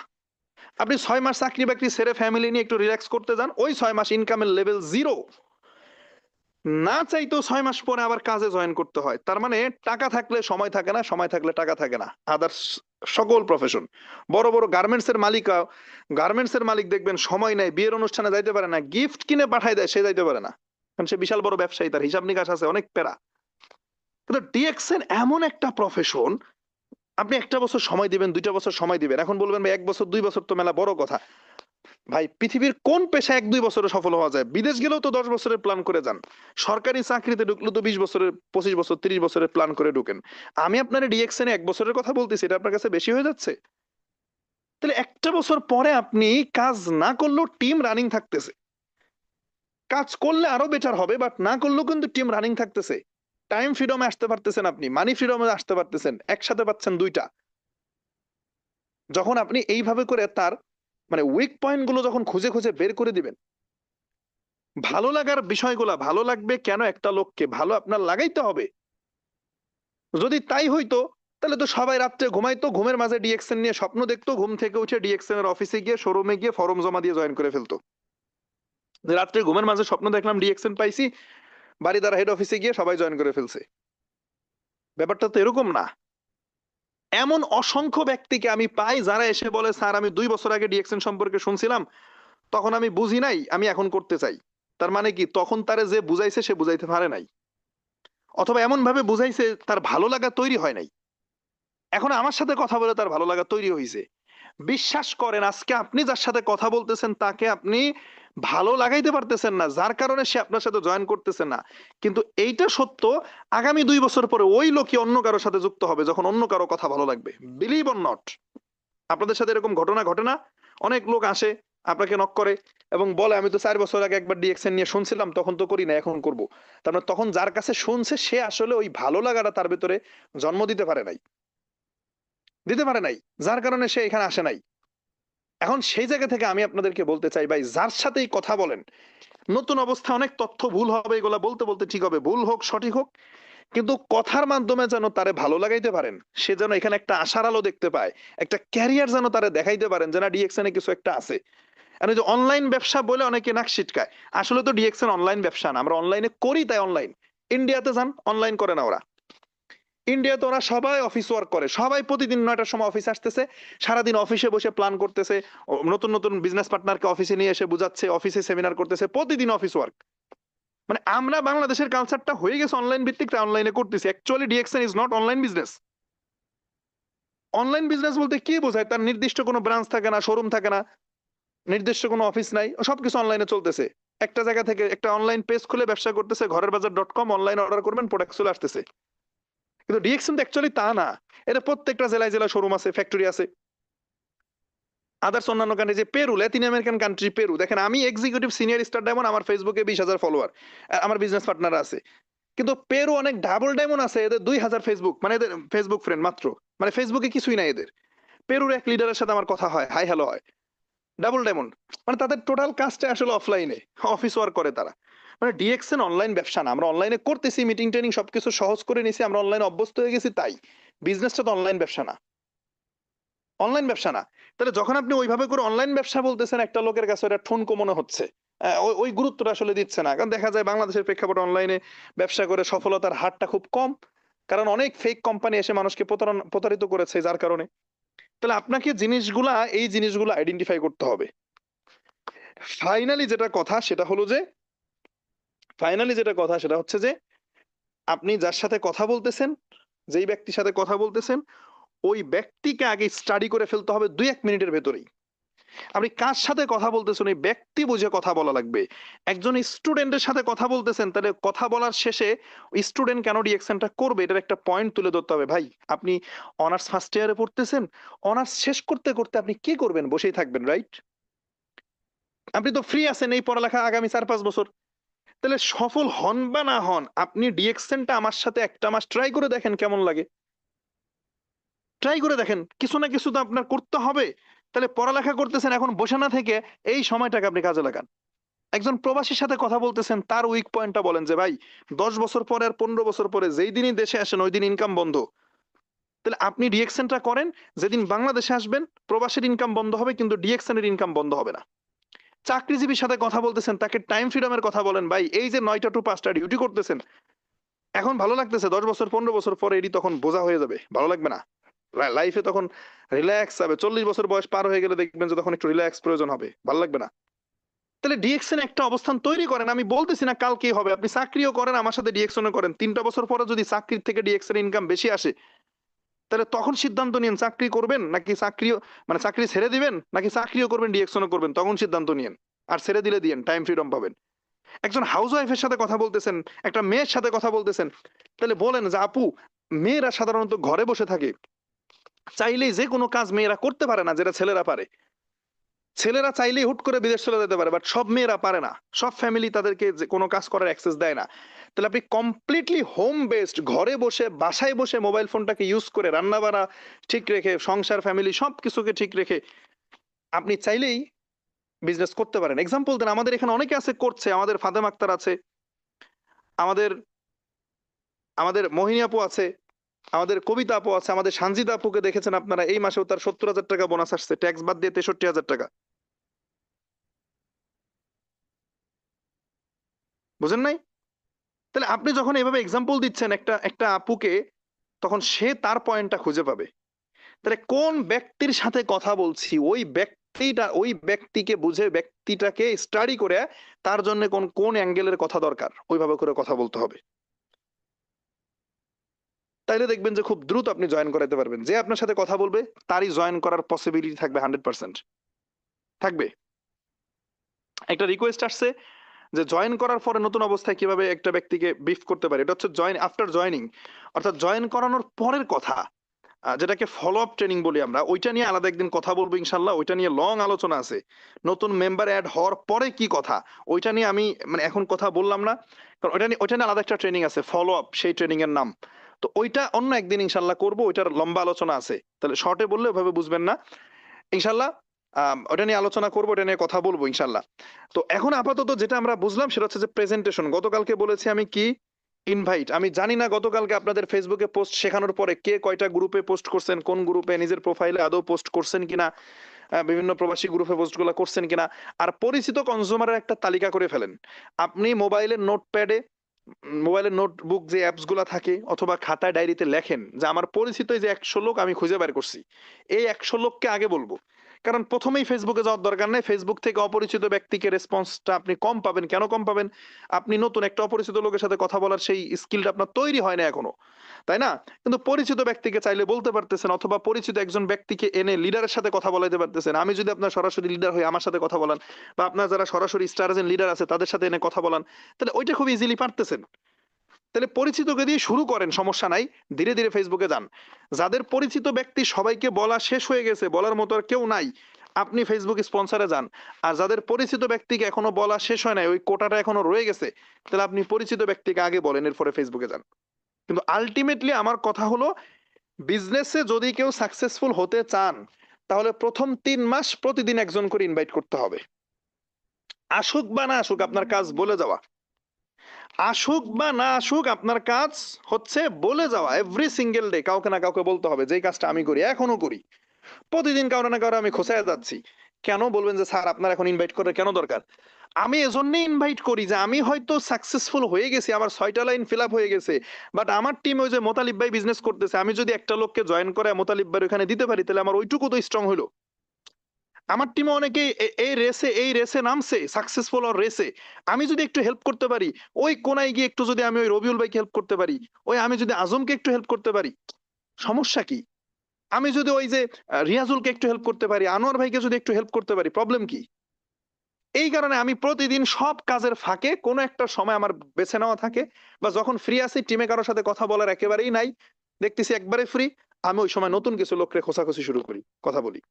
আপনি 6 মাস চাকরি বাকরি ছেড়ে ফ্যামিলি নিয়ে একটু রিল্যাক্স করতে যান, ওই 6 মাস ইনকামের লেভেল জিরো, না চাইতেও 6 মাস পরে আবার কাজে জয়েন করতে হয়। তার মানে টাকা থাকলে সময় থাকে না, সময় থাকলে টাকা থাকে না। আদার্স সকল প্রফেশন, বড় বড় গার্মেন্টস এর মালিক দেখবেন সময় নেই, বিয়ের অনুষ্ঠানে যাইতে পারে না, গিফট কিনে পাঠাই দেয়, সে যাইতে পারে না, কারণ সে বিশাল বড় ব্যবসায়ী, তার হিসাব নিকাশ আছে, অনেক প্যারা। কিন্তু ডিএক্সএন এমন একটা প্রফেশন, আপনি একটা বছর সময় দিবেন, 2টা বছর সময় দিবেন, এখন বলবেন ভাই 1 বছর 2 বছর তো মেলা বড় কথা। ভাই পৃথিবীর কোন পেশা 1-2 বছরে সফল হওয়া যায়? বিদেশ গেলেও তো 10 বছরের প্ল্যান করে যান, সরকারি চাকরিতে ঢুকলে তো 20 বছরের, 25 বছর, 30 বছরের প্ল্যান করে ঢুকেন। আমি আপনার ডিএক্সএন 1 বছরের কথা বলতেছি, এটা আপনার কাছে বেশি হয়ে যাচ্ছে? তাহলে একটা বছর পরে আপনি কাজ না করলেও টিম রানিং থাকতেছে, কাজ করলে আরো বেটার হবে, বাট না করলেও কিন্তু টিম রানিং থাকতেছে। টাইম ফ্রিডমে আসতে পারতেছেন, আপনি মানি ফ্রিডমে আসতে পারতেছেন, একসাথে পাচ্ছেন দুইটা। যখন আপনি এইভাবে করে তার মানে উইক পয়েন্ট গুলো যখন খুঁজে খুঁজে বের করে দিবেন, ভালো লাগার বিষয়গুলা, ভালো লাগবে কেন একটা লোককে, ভালো আপনার লাগাইতে হবে। যদি তাই হইতো তাহলে তো সবাই রাত্রে ঘুমাইতো, ঘুমের মাঝে ডিএক্সএন নিয়ে স্বপ্ন দেখতো, ঘুম থেকে উঠে ডিএক্সএন এর অফিসে গিয়ে, শোরুমে গিয়ে ফর্ম জমা দিয়ে জয়েন করে ফেলতো। যে রাত্রে ঘুমের মাঝে স্বপ্ন দেখলাম ডিএক্সএন পাইছি, বাড়ি দ্বারা হেড অফিসে গিয়ে সবাই জয়েন করে ফেলছে। ব্যাপারটা তো এরকম না। এমন অসংখ্য ব্যক্তিকে আমি পাই যারা এসে বলে স্যার আমি 2 বছর আগে ডিএক্সএন সম্পর্কে শুনছিলাম, তখন আমি বুঝি নাই, আমি এখন করতে চাই। তার মানে কি, তখন তারে যে বুঝাইছে সে বুঝাইতে পারে নাই, অথবা এমন ভাবে বুঝাইছে তার ভালো লাগা তৈরি হয় নাই। এখন আমার সাথে কথা বলে তার ভালো লাগা তৈরি হয়েছে। বিশ্বাস করেন আজকে আপনি যার সাথে কথা বলতেছেন তাকে আপনি ভালো লাগাইতে পারতেছেন না, যার কারণে সে আপনার সাথে জয়েন করতেছে না। কিন্তু এইটা সত্য, আগামী 2 বছর পরে ওই লোকই অন্য কারোর সাথে যুক্ত হবে যখন অন্য কারো কথা ভালো লাগবে। বিলিভ অর নট, আপনাদের সাথে এরকম ঘটনা ঘটে না? অনেক লোক আসে, আপনাকে নক করে এবং বলে আমি তো 4 বছর আগে একবার ডিএক্সএন নিয়ে শুনছিলাম, তখন তো করি না, এখন করব। তার মানে তখন যার কাছে শুনছে সে আসলে ওই ভালো লাগাটা তার ভিতরে জন্ম দিতে পারে নাই, যার কারণে সে এখানে আসে নাই। এখন সেই জায়গা থেকে আমি আপনাদেরকে বলতে চাই ভাই, যার সাথেই কথা বলেন, নতুন অবস্থা অনেক তথ্য ভুল হবে, এগুলা বলতে বলতে ঠিক হবে, ভুল হোক সঠিক হোক, কিন্তু কথার মাধ্যমে যেন তারে ভালো লাগাইতে পারেন, সে যেন এখানে একটা আশার আলো দেখতে পায়, একটা ক্যারিয়ার যেন তারে দেখাইতে পারেন যে না ডিএক্সএন এ কিছু একটা আছে। আর এই যে অনলাইন ব্যবসা বলে অনেকে নাক সিটকায়, আসলে তো ডিএক্সএন অনলাইন ব্যবসা না, আমরা অনলাইনে করি তাই অনলাইন। ইন্ডিয়াতে যান, অনলাইন করে না ওরা। ইন্ডিয়াতে ওরা সবাই অফিস ওয়ার্ক করে, সবাই প্রতিদিন 9টার সময় অফিস আসতেছে, সারাদিন অফিসে বসে প্ল্যান করতেছে, নতুন নতুন বিজনেস পার্টনারকে অফিসে নিয়ে এসে বুঝাচ্ছে, অফিসে সেমিনার করতেছে, প্রতিদিন অফিস ওয়ার্ক। মানে আমরা বাংলাদেশের কালচারটা হয়ে গেছে অনলাইন ভিত্তিক, অনলাইনে করতেছি। Actually DXN is not online business. Online business বলতে কি বোঝায়? তার নির্দিষ্ট কোনো ব্রাঞ্চ থাকে না, শোরুম থাকে না, নির্দিষ্ট কোনো অফিস নাই, সবকিছু অনলাইনে চলতেছে। একটা জায়গা থেকে একটা অনলাইন পেজ খুলে ব্যবসা করতেছে, ঘরেরবাজার.com, অনলাইন অর্ডার করবেন, প্রোডাক্ট চলে আসতেছে। কিন্তু ডিএক্সএন তো অ্যাকচুয়ালি তা না। এটা প্রত্যেকটা জেলায় জেলায় শোরুম আছে, ফ্যাক্টরি আছে। আদার্স অন্যান্য কান্ট্রি, যে Peru, Latin American country Peru, দেখেন আমি এক্সিকিউটিভ সিনিয়র স্টার ডায়মন্ড, আমার ফেসবুকে 20,000 ফলোয়ার, আমার বিজনেস পার্টনার আছে। কিন্তু পেরু অনেক ডাবল ডায়মন্ড আছে, এদের 2,000 ফেসবুক, মানে এদের ফেসবুক ফ্রেন্ড মাত্র, মানে ফেসবুকে কিছুই নাই এদের। পেরুর এক লিডারের সাথে আমার কথা হয়, হাই হ্যালো হয়, ডাবল ডায়মন্ড। মানে তাদের টোটাল কাজটা আসলে অফলাইনে, অফিস ওয়ার্ক করে তারা। মানে ডিএক্সএন অনলাইন ব্যবসা না, আমরা অনলাইনে করতেছি, মিটিং ট্রেনিং সবকিছু সহজ করে নিছি, আমরা অনলাইনে অভ্যস্ত হয়ে গেছি, তাই বিজনেসটা তো অনলাইন ব্যবসা না, অনলাইন ব্যবসা না। তাহলে যখন আপনি ওইভাবে করে অনলাইন ব্যবসা বলতেছেন, একটা লোকের কাছে এটা ঠুনকো মনে হচ্ছে, ওই গুরুত্বটা আসলে দিচ্ছে না। কারণ দেখা যায় বাংলাদেশের প্রেক্ষাপটে অনলাইনে ব্যবসা করে সফলতার হারটা খুব কম, কারণ অনেক ফেক কোম্পানি এসে মানুষকে প্রতারিত করেছে, যার কারণে। তাহলে আপনাকে এই জিনিসগুলো আইডেন্টিফাই করতে হবে। ফাইনালি যেটা কথা সেটা হলো যে, সেটা হচ্ছে যে আপনি যার সাথে কথা বলতেছেন, যেই ব্যক্তির সাথে কথা বলতেছেন, ওই ব্যক্তিকে আগে স্টাডি করে ফেলতে হবে 2-1 মিনিটের ভেতরেই। আপনি কার সাথে কথা বলতেছেন এই ব্যক্তি বুঝে কথা বলা লাগবে। একজন স্টুডেন্টের সাথে কথা বলতেছেন, তাহলে কথা বলার শেষে স্টুডেন্ট কেন রিঅ্যাকশনটা করবে এটার একটা পয়েন্ট তুলে ধরতে হবে। ভাই আপনি অনার্স ফার্স্ট ইয়ারে পড়তেছেন, অনার্স শেষ করতে করতে আপনি কি করবেন? বসেই থাকবেন, রাইট? আপনি তো ফ্রি আছেন এই পড়ালেখা আগামী 4-5 বছর। তাহলে সফল হন বা না হন, আপনি ডিএক্সএনটা আমার সাথে একটা মাস ট্রাই করে দেখেন কেমন লাগে। ট্রাই করে দেখেন, কিছু না কিছু তো আপনার করতে হবে। তাহলে পড়ালেখা করতেছেন, এখন বসে না থেকে এই সময়টাকে আপনি কাজে লাগান। একজন প্রবাসীর সাথে কথা বলতেছেন, তার উইক পয়েন্টটা বলেন যে ভাই 10 বছর পরে আর 15 বছর পরে যেই দিনই দেশে আসেন ওই দিন ইনকাম বন্ধ। তাহলে আপনি ডিএক্সএনটা করেন, যেদিন বাংলাদেশে আসবেন প্রবাসীর ইনকাম বন্ধ হবে, কিন্তু ডিএক্সএন এর ইনকাম বন্ধ হবে না। চাকরিজীবীর সাথে কথা বলতেছেন, তাকে টাইম ফ্রিডমের কথা বলেন, ভাই এই যে 9টা to 5টা ডিউটি করতেছেন, এখন ভালো লাগতেছে, 10 বছর 15 বছর পরে এটি তখন বোঝা হয়ে যাবে, ভালো লাগবে না। লাইফে তখন রিল্যাক্স হবে, 40 বছর বয়স পার হয়ে গেলে দেখবেন যে তখন একটু রিল্যাক্স প্রয়োজন হবে, ভালো লাগবে না। তাহলে ডিএক্সএন একটা অবস্থান তৈরি করেন। আমি বলতেছি না কাল কি হবে, আপনি চাকরিও করেন, আমার সাথে ডিএক্সএনও করেন, 3টা বছর পরে যদি চাকরির থেকে ডিএক্সএন ইনকাম বেশি আসে, তাহলে তখন সিদ্ধান্ত নিন চাকরি করবেন নাকি চাকরিও, মানে চাকরি ছেড়ে দিবেন নাকি চাকরিও করবেন ডিএক্সএনও করবেন, তখন সিদ্ধান্ত নিন। আর ছেড়ে দিলে দিয়েন, টাইম ফ্রিডম পাবেন। একজন হাউস ওয়াইফের সাথে কথা বলতেছেন, একটা মেয়ের সাথে কথা বলতেছেন, তাহলে বলেন যে আপু, মেয়েরা সাধারণত ঘরে বসে থাকে, চাইলেই যে কোনো কাজ মেয়েরা করতে পারে না যেটা ছেলেরা পারে। ছেলেরা চাইলেই হুট করে বিদেশ চলে যেতে পারে, বাট সব মেয়েরা পারে না, সব ফ্যামিলি তাদেরকে যে কোনো কাজ করার অ্যাক্সেস দেয় না। তাহলে আপনি কমপ্লিটলি হোম বেসড, ঘরে বসে বাসায় বসে মোবাইল ফোনটাকে ইউজ করে রান্না বাড়া ঠিক রেখে, সংসার ফ্যামিলি সবকিছুকে ঠিক রেখে আপনি চাইলেই বিজনেস করতে পারেন। এক্সাম্পল দেন, আমাদের এখানে অনেকে আছে করছে, আমাদের ফাতেম আক্তার আছে, আমাদের আমাদের মোহিনী আপু আছে, আমাদের কবিতা আপু আছে, আমাদের সানজিদা আপুকে দেখেছেন আপনারা, এই মাসেও তার 70,000 টাকা বোনাস আসছে, ট্যাক্স বাদ দিয়ে 63,000 টাকা। বুঝেন নাই? তাহলে আপনি যখন এভাবে এক্সাম্পল দিচ্ছেন একটা একটা আপুকে, তখন সে তার পয়েন্টটা খুঁজে পাবে। তাহলে কোন ব্যক্তির সাথে কথা বলছি, ওই ব্যক্তিকে বুঝে, ব্যক্তিটাকে স্টাডি করে তার জন্য কোন কোন অ্যাঙ্গেলের কথা দরকার, ওইভাবে করে কথা বলতে হবে। তাইলে দেখবেন যে খুব দ্রুত আপনি জয়েন করাতে পারবেন। যে আপনার সাথে কথা বলবে তারই জয়েন করার পসিবিলিটি থাকবে 100% থাকবে। একটা রিকোয়েস্ট আসছে যে জয়েন করার পরে নতুন অবস্থায় কিভাবে একটা ব্যক্তিকে ব্রিফ করতে পারে, এটা হচ্ছে জয়েন আফটার জয়েনিং, অর্থাৎ জয়েন করানোর পরের কথা, যেটাকে ফলো আপ ট্রেনিং বলি আমরা, ওইটা নিয়ে আলাদা একদিন কথা বলবো ইনশাল্লাহ। ওইটা নিয়ে লং আলোচনা আছে, নতুন মেম্বার অ্যাড হওয়ার পরে কি কথা, ওইটা নিয়ে আমি মানে এখন কথা বললাম না, কারণ ওইটা নিয়ে আলাদা একটা ট্রেনিং আছে, ফলো আপ, সেই ট্রেনিং এর নাম। তো ওইটা অন্য একদিন ইনশাল্লাহ করবো, ওইটার লম্বা আলোচনা আছে, তাহলে শর্টে বললে ওইভাবে বুঝবেন না ইনশাল্লাহ। ওটা নিয়ে আলোচনা করবো, ওটা নিয়ে কথা বলবো ইনশাল্লাহ। তো এখন আপাতত যেটা আমরা বুঝলাম সেটা হচ্ছে যে প্রেজেন্টেশন। গতকালকে বলেছি আমি কি, ইনভাইট। আমি জানি না গতকালকে আপনাদের ফেসবুকে পোস্ট শেখানোর পরে কে কয়টা গ্রুপে পোস্ট করছেন, কোন গ্রুপে নিজের প্রোফাইলে আদৌ পোস্ট করছেন কিনা, বিভিন্ন প্রবাসী গ্রুপে পোস্টগুলো করছেন কিনা। আর পরিচিত কনজিউমারের একটা তালিকা করে ফেলেন। আপনি মোবাইলের নোটপ্যাডে, মোবাইলের নোটবুক যে অ্যাপস গুলা থাকে অথবা খাতায় ডায়েরিতে লেখেন যে আমার পরিচিত এই যে 100 লোক আমি খুঁজে বের করছি, এই 100 লোককে আগে বলবো। কারণ প্রথমেই ফেসবুকে যাওয়ার দরকার নেই, ফেসবুক থেকে অপরিচিত ব্যক্তিকে রেসপন্সটা আপনি কম পাবেন। কেন কম পাবেন? আপনি নতুন একটা অপরিচিত লোকের সাথে কথা বলার সেই স্কিলটা আপনার তৈরি হয় না এখনো, তাই না? কিন্তু পরিচিত ব্যক্তিকে চাইলে বলতে পারতেছেন, অথবা পরিচিত একজন ব্যক্তিকে এনে লিডারের সাথে কথা বলাইতে পারতেছেন। আমি যদি আপনার সরাসরি লিডার হই, আমার সাথে কথা বলান, বা আপনার যারা সরাসরি স্টার এজেন্ট লিডার আছে তাদের সাথে এনে কথা বলান, তাহলে ওইটা খুব ইজিলি পারতেছেন। তাহলে পরিচিতকে দিয়ে শুরু করেন, সমস্যা নাই, ধীরে ধীরে ফেসবুকে যান। যাদের পরিচিত ব্যক্তি সবাইকে বলা শেষ হয়ে গেছে, বলার মতো আর কেউ নাই, আপনি ফেসবুক স্পন্সরে যান। আর যাদের পরিচিত ব্যক্তিকে এখনো বলা শেষ হয় নাই, ওই কোটাটা এখনো রয়ে গেছে, তাহলে আপনি পরিচিত ব্যক্তিকে আগে বলেন, এরপরে ফেসবুকে যান। কিন্তু আলটিমেটলি আমার কথা হলো, বিজনেসে যদি কেউ সাকসেসফুল হতে চান, তাহলে প্রথম 3 মাস প্রতিদিন একজন করে ইনভাইট করতে হবে। আসুক বা না আসুক, আপনার কাজ বলে যাওয়া। আসুক বা না আসুক, আপনার কাজ হচ্ছে বলে যাওয়া। এভরি সিঙ্গেল ডে কাউকে না কাউকে বলতে হবে, যেই কাজটা আমি করি, এখনো করি, প্রতিদিন কারো না কারো আমি খোঁচায় যাচ্ছি। কেন বলবেন যে স্যার আপনার এখন ইনভাইট করার কেন দরকার? আমি এজন্যই ইনভাইট করি যে আমি হয়তো সাকসেসফুল হয়ে গেছি, আমার 6টা লাইন ফিল আপ হয়ে গেছে, বাট আমার টিম ওই যে মোতালিব ভাই বিজনেস করতেছে, আমি যদি একটা লোককে জয়েন করে মোতালিব ভাই ওখানে দিতে পারি, তাহলে আমার ওইটুকু তো স্ট্রং হলো। আমার টিমে অনেকে এই রেসে নামছে, সাকসেসফুল আর রেসে, আমি যদি একটু হেল্প করতে পারি, ওই কোনায় গিয়ে একটু যদি আমি ওই রবিউল ভাইকে হেল্প করতে পারি, ওই আমি যদি আজমকে একটু হেল্প করতে পারি, সমস্যা কি? আমি যদি ওই যে রিয়াজুলকে একটু হেল্প করতে পারি, আনোয়ার ভাইকে যদি একটু হেল্প করতে পারি, প্রবলেম কি? এই কারণে আমি প্রতিদিন সব কাজের ফাঁকে কোনো একটা সময় আমার বেছে নেওয়া থাকে, বা যখন ফ্রি আছি, টিমে কারোর সাথে কথা বলার একেবারেই নাই, দেখতেছি একবারে ফ্রি, আমি ওই সময় নতুন কিছু লোককে খোঁচাখুচি শুরু করি, কথা বলি।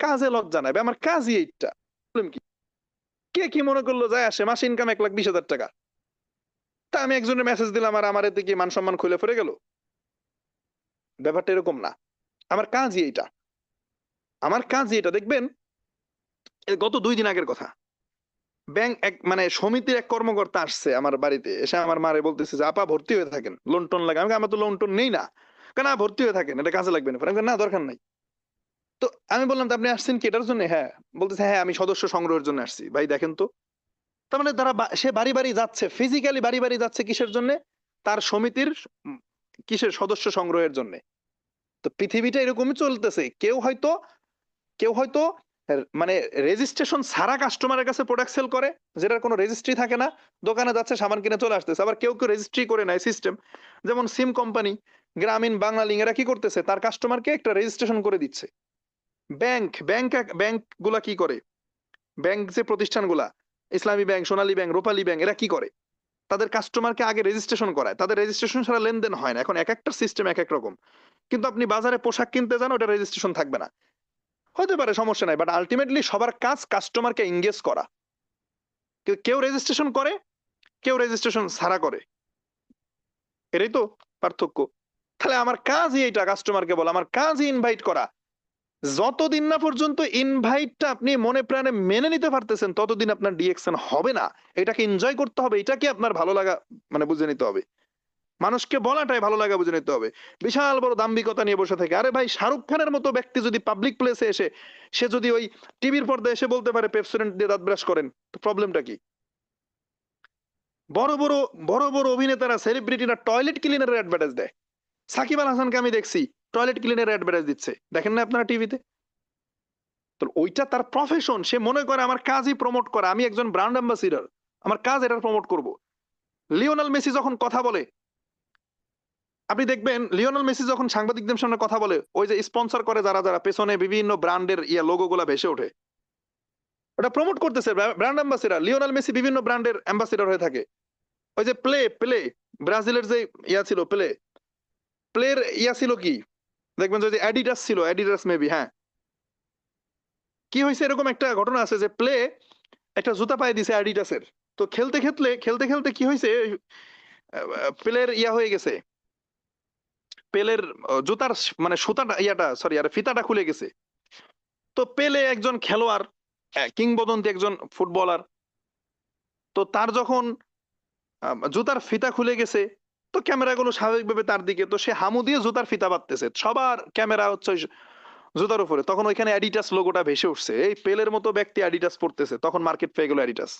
কাজে লজ্জা নাই, আমার কাজই এইটা। প্রবলেম কি? কে কি মনে করলো যায় আসে, মাসে ইনকাম 1,20,000 টাকা, তা আমি একজনের মেসেজ দিলাম আর আমার এতে কি মান সম্মান খুলে ফিরে গেল? ব্যাপারটা এরকম না। আমার কাজই এইটা, আমার কাজই এটা। দেখবেন গত 2 দিন আগের কথা, ব্যাংক এক মানে সমিতির এক কর্মকর্তা আসছে আমার বাড়িতে, এসে আমার মারে বলতেছে যে আপা ভর্তি হয়ে থাকেন, লোন টোন লাগে। আমি আমার তো লোন টোন নেই না, কেন ভর্তি হয়ে থাকেন, এটা কাজে লাগবে না। আমি বললাম, না দরকার নাই। তো আমি বললাম তা আপনি আসছেন কি এটার জন্য? হ্যাঁ। বলতেছে হ্যাঁ আমি সদস্য সংগ্রহের জন্য আসছি। ভাই দেখেন তো, তার মানে তারা সে বাড়ি বাড়ি যাচ্ছে, ফিজিক্যালি বাড়ি বাড়ি যাচ্ছে কিসের জন্য? তার সমিতির কিসের সদস্য সংগ্রহের জন্য। তো পৃথিবীটা এরকমই চলতেছে। কেউ হয়তো মানে রেজিস্ট্রেশন ছাড়া কাস্টমারের কাছে প্রোডাক্ট সেল করে, যেটার কোনো রেজিস্ট্রি থাকে না, দোকানে যাচ্ছে সামান কিনে চলে আসতেছে। আবার কেউ কেউ রেজিস্ট্রি করে নেয় সিস্টেম, যেমন সিম কোম্পানি, গ্রামীণ, বাংলালিং, এরা কি করতেছে, তার কাস্টমারকে একটা রেজিস্ট্রেশন করে দিচ্ছে। ব্যাংক গুলা কি করে, ব্যাংক যে প্রতিষ্ঠানগুলা, ইসলামী ব্যাংক, সোনালী ব্যাংক, রূপালী ব্যাংক, এরা কি করে, তাদের কাস্টমারকে আগে রেজিস্ট্রেশন করায়। তাদের রেজিস্ট্রেশন ছাড়া লেনদেন হয় না। এখন এক একটা সিস্টেম এক এক রকম। কিন্তু আপনি বাজারে পোশাক কিনতে যান, ওটা রেজিস্ট্রেশন থাকবে না, হতে পারে সমস্যা নাই, বাট আলটিমেটলি সবার কাজ কাস্টমারকে এঙ্গেজ করা। কেউ রেজিস্ট্রেশন করে, কেউ রেজিস্ট্রেশন ছাড়া করে, এটাই তো পার্থক্য। তাহলে আমার কাজই এইটা, কাস্টমারকে বলা, আমার কাজই ইনভাইট করা। যতদিন না পর্যন্ত ইনভাইটটা আপনি মনে প্রাণে মেনে নিতে পারতেছেন, ততদিন আপনার ডিএকশন হবে না। এটাকে এনজয় করতে হবে, এটাকে আপনার ভালো লাগা মানে বুঝে নিতে হবে। মানুষকে বলাটাই ভালো লাগা বুঝে নিতে হবে। বিশাল বড় দাম্ভিকতা নিয়ে বসে থাকে। আরে ভাই, শাহরুখ খানের মতো ব্যক্তি যদি পাবলিক প্লেসে এসে, সে যদি ওই টিভির পর্দায় এসে বলতে পারে পেপসোডেন্ট দিয়ে দাঁত ব্রাশ করেন, তো প্রবলেমটা কি? বড় বড় বড় বড় অভিনেতারা, সেলিব্রিটিরা টয়লেট ক্লিনারের অ্যাডভার্টাইজ দেয়। সাকিব আল হাসানকে আমি দেখছি টয়লেট ক্লিনারের অ্যাডভার্টাইজ দিচ্ছে, দেখেন না আপনারা টিভিতে? তো ওইটা তার প্রফেশন, সে মনে করে আমার কাজই প্রমোট করা, আমি একজন ব্র্যান্ড অ্যাম্বাসিডর, আমার কাজ এটা প্রমোট করব। লিওনেল মেসি যখন কথা বলে, আপনি দেখবেন লিওনেল মেসি যখন সাংবাদিকদের সামনে কথা বলে, ওই যে স্পন্সর করে যারা যারা, পেছনে বিভিন্ন ব্র্যান্ডের লোগো গুলা ভেসে ওঠে। ওটা প্রমোট করতেছে, ব্র্যান্ড অ্যাম্বাসেডর। লিওনেল মেসি বিভিন্ন ব্র্যান্ডের অ্যাম্বাসেডর হয়ে থাকে। ওই যে প্লে ব্রাজিলের যে ছিল প্লের ছিল কি, দেখবেন যদি অ্যাডিডাস ছিল, অ্যাডিডাস মেবি, হ্যাঁ। কি হয়েছে, এরকম একটা ঘটনা আছে যে প্লে একটা জুতা পায়ে দিছে অ্যাডিডাসের। তো খেলতে খেলতে কি হয়েছে, প্লের হয়ে গেছে, পেলের জুতার মানে সুতাটা সরি আর ফিতাটা খুলে গেছে। তো পেলে একজন খেলোয়াড়, কিংবদন্তি একজন ফুটবলার। তো তার যখন জুতার ফিতা খুলে গেছে, তো ক্যামেরাগুলো স্বাভাবিকভাবে তার দিকে, তো সে হামু দিয়ে জুতার ফিতা বাঁধতেছে, সবার ক্যামেরা হচ্ছে ওই জুতার উপরে। তখন ওইখানে অ্যাডিডাস লোগোটা ভেসে উঠছে, এই পেলের মতো ব্যক্তি অ্যাডিডাস পড়তেছে, তখন মার্কেট পেয়ে গেল অ্যাডিডাস।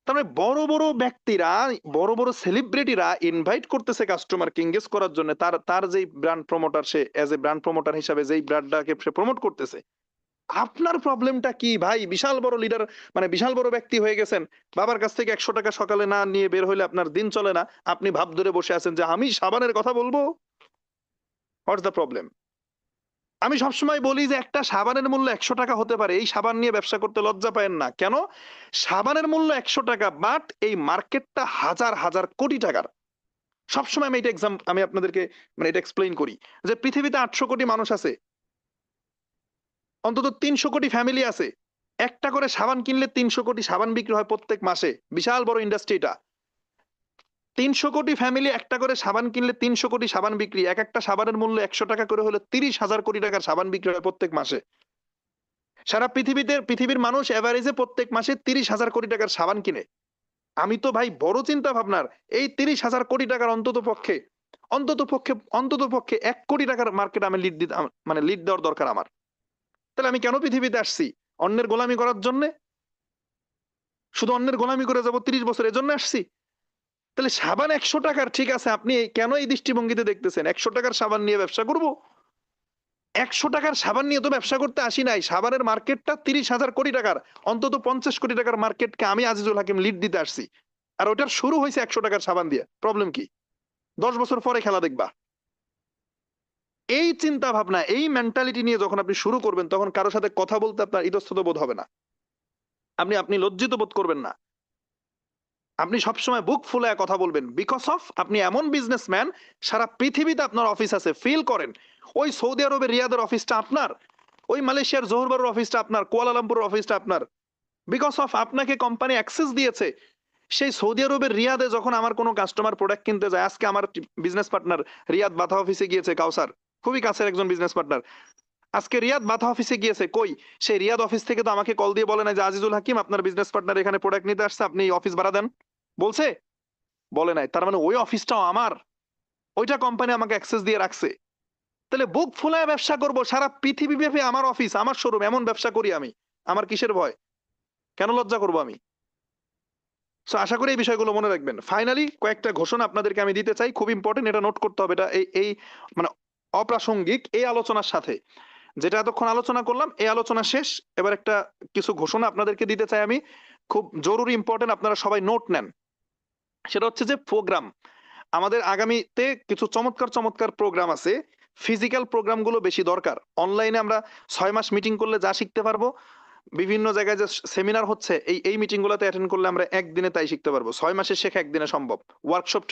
তার মানে বড় বড় ব্যক্তিরা, বড় বড় সেলিব্রিটিরা ইনভাইট করতেছে কাস্টমারকে এঙ্গেজ করার জন্য, তার যেই brand promoter, say as a brand promoter হিসাবে যেই ব্র্যান্ডটাকে সে প্রমোট করতেছে। আপনার প্রবলেমটা কি ভাই? বিশাল বড় লিডার, মানে বিশাল বড় ব্যক্তি হয়ে গেছেন, বাবার কাছ থেকে 100 টাকা সকালে না নিয়ে বের হইলে আপনার দিন চলে না, আপনি ভাব ধরে বসে আছেন যে আমি সাবানের কথা বলবো। What's the problem? আমি সবসময় বলি যে একটা সাবানের মূল্য 100 টাকা হতে পারে, এই সাবান নিয়ে ব্যবসা করতে লজ্জা পায়েন না কেন? সাবানের মূল্য 100 টাকা, বাট এই মার্কেটটা হাজার হাজার কোটি টাকার। সবসময় আমি এটা আমি আপনাদেরকে মানে এটা এক্সপ্লেইন করি যে পৃথিবীতে 800 কোটি মানুষ আছে, অন্তত 300 কোটি ফ্যামিলি আছে। একটা করে সাবান কিনলে 300 কোটি সাবান বিক্রি হয় প্রত্যেক মাসে, বিশাল বড় ইন্ডাস্ট্রি এটা। 300 কোটি ফ্যামিলি একটা করে সাবান কিনলে 300 কোটি সাবান বিক্রি, এক একটা সাবানের মূল্য 100 টাকা করে হলে 30,000 কোটি টাকার সাবান বিক্রি হয় প্রত্যেক মাসে। সারা পৃথিবীর মানুষ এভারেজে প্রত্যেক মাসে 30,000 কোটি টাকার সাবান কিনে। আমি তো ভাই বড় চিন্তা ভাবনার, এই 30,000 কোটি টাকার অন্তত পক্ষে 1 কোটি টাকার মার্কেট আমি লিড দেওয়ার দরকার আমার। তাহলে আমি কেন পৃথিবীতে আসছি? অন্যের গোলামি করার জন্য? শুধু অন্যের গোলামি করে যাব 30 বছর, এজন্য আসছি? তাহলে সাবান 100 টাকার, ঠিক আছে, আপনি কেন এই দৃষ্টিভঙ্গিতে দেখতেছেন? 100 টাকার সাবান নিয়ে ব্যবসা করব? 100 টাকার সাবান নিয়ে তো ব্যবসা করতে আসি নাই। সাবানের মার্কেটটা 30,000 কোটি টাকার, অন্তত 50 কোটি টাকার মার্কেটকে আমি আজিজুল হাকিম লিড দিতে আসছি। আর ওটার শুরু হয়েছে 100 টাকার সাবান দিয়ে। প্রবলেম কি? 10 বছর পরে খেলা দেখবা। এই চিন্তা ভাবনা, এই মেন্টালিটি নিয়ে যখন আপনি শুরু করবেন, তখন কারোর সাথে কথা বলতে আপনার ইতস্তত বোধ হবে না, আপনি লজ্জিত বোধ করবেন না। আপনি সবসময় বুক ফুলায় কথা বলবেন, বিকজ অফ আপনি এমন বিজনেসম্যান, সারা পৃথিবীতে আপনার অফিস আছে। ফিল করেন, ওই সৌদি আরবের রিয়াদের অফিসটা আপনার, ওই মালয়েশিয়ার জোহরবারুর অফিসটা আপনার, কুয়ালালামপুরের অফিসটা আপনার। বিকজ অফ আপনাকে কোম্পানি অ্যাক্সেস দিয়েছে। সেই সৌদি আরবের রিয়াদে যখন আমার কোনো কাস্টমার প্রোডাক্ট কিনতে যায়, আজকে আমার বিজনেস পার্টনার রিয়াদ বাথা অফিসে গিয়েছে, কাউসার খুবই কাছের একজন বিজনেস পার্টনার, আজকে রিয়াদ বাথা অফিসে গিয়েছে। কই, সেই রিয়াদ অফিস থেকে তো আমাকে কল দিয়ে বলে না যে আজিজুল হাকিম আপনার বিজনেস পার্টনার এখানে প্রোডাক্ট নিতে আসছে, আপনি অফিস ভাড়া দেন। বলছে? বলে নাই। তার মানে ওই অফিসটাও আমার, ওইটা কোম্পানি আমাকে অ্যাক্সেস দিয়ে রাখছে। তাহলে বুক ফুলায় ব্যবসা করব, সারা পৃথিবী ব্যাপী আমার অফিস, আমার শোরুম, এমন ব্যবসা করি আমি। আমার কিসের ভয়? কেন লজ্জা করব আমি? সো আশা করি এই বিষয়গুলো মনে রাখবেন। ফাইনালি কয়েকটা ঘোষণা আপনাদেরকে আমি দিতে চাই, খুব ইম্পর্টেন্ট, এটা নোট করতে হবে। এটা এই মানে অপ্রাসঙ্গিক এই আলোচনার সাথে, যেটা এতক্ষণ আলোচনা করলাম, এই আলোচনা শেষ। এবার একটা কিছু ঘোষণা আপনাদেরকে দিতে চাই আমি, খুব জরুরি, ইম্পর্টেন্ট, আপনারা সবাই নোট নেন। সেটা হচ্ছে যে প্রোগ্রাম, আমাদের আগামীতে কিছু চমৎকার চমৎকার প্রোগ্রাম আছে। ফিজিক্যাল প্রোগ্রাম গুলো বেশি দরকার। অনলাইনে আমরা 6 মাস মিটিং করলে যা শিখতে পারবো, বিভিন্ন জায়গায় যে সেমিনার হচ্ছে, এই মিটিং গুলোতে অ্যাটেন্ড করলে আমরা একদিনে তাই শিখতে পারবো। 6 মাসে শেখা একদিনে সম্ভব। ওয়ার্কশপ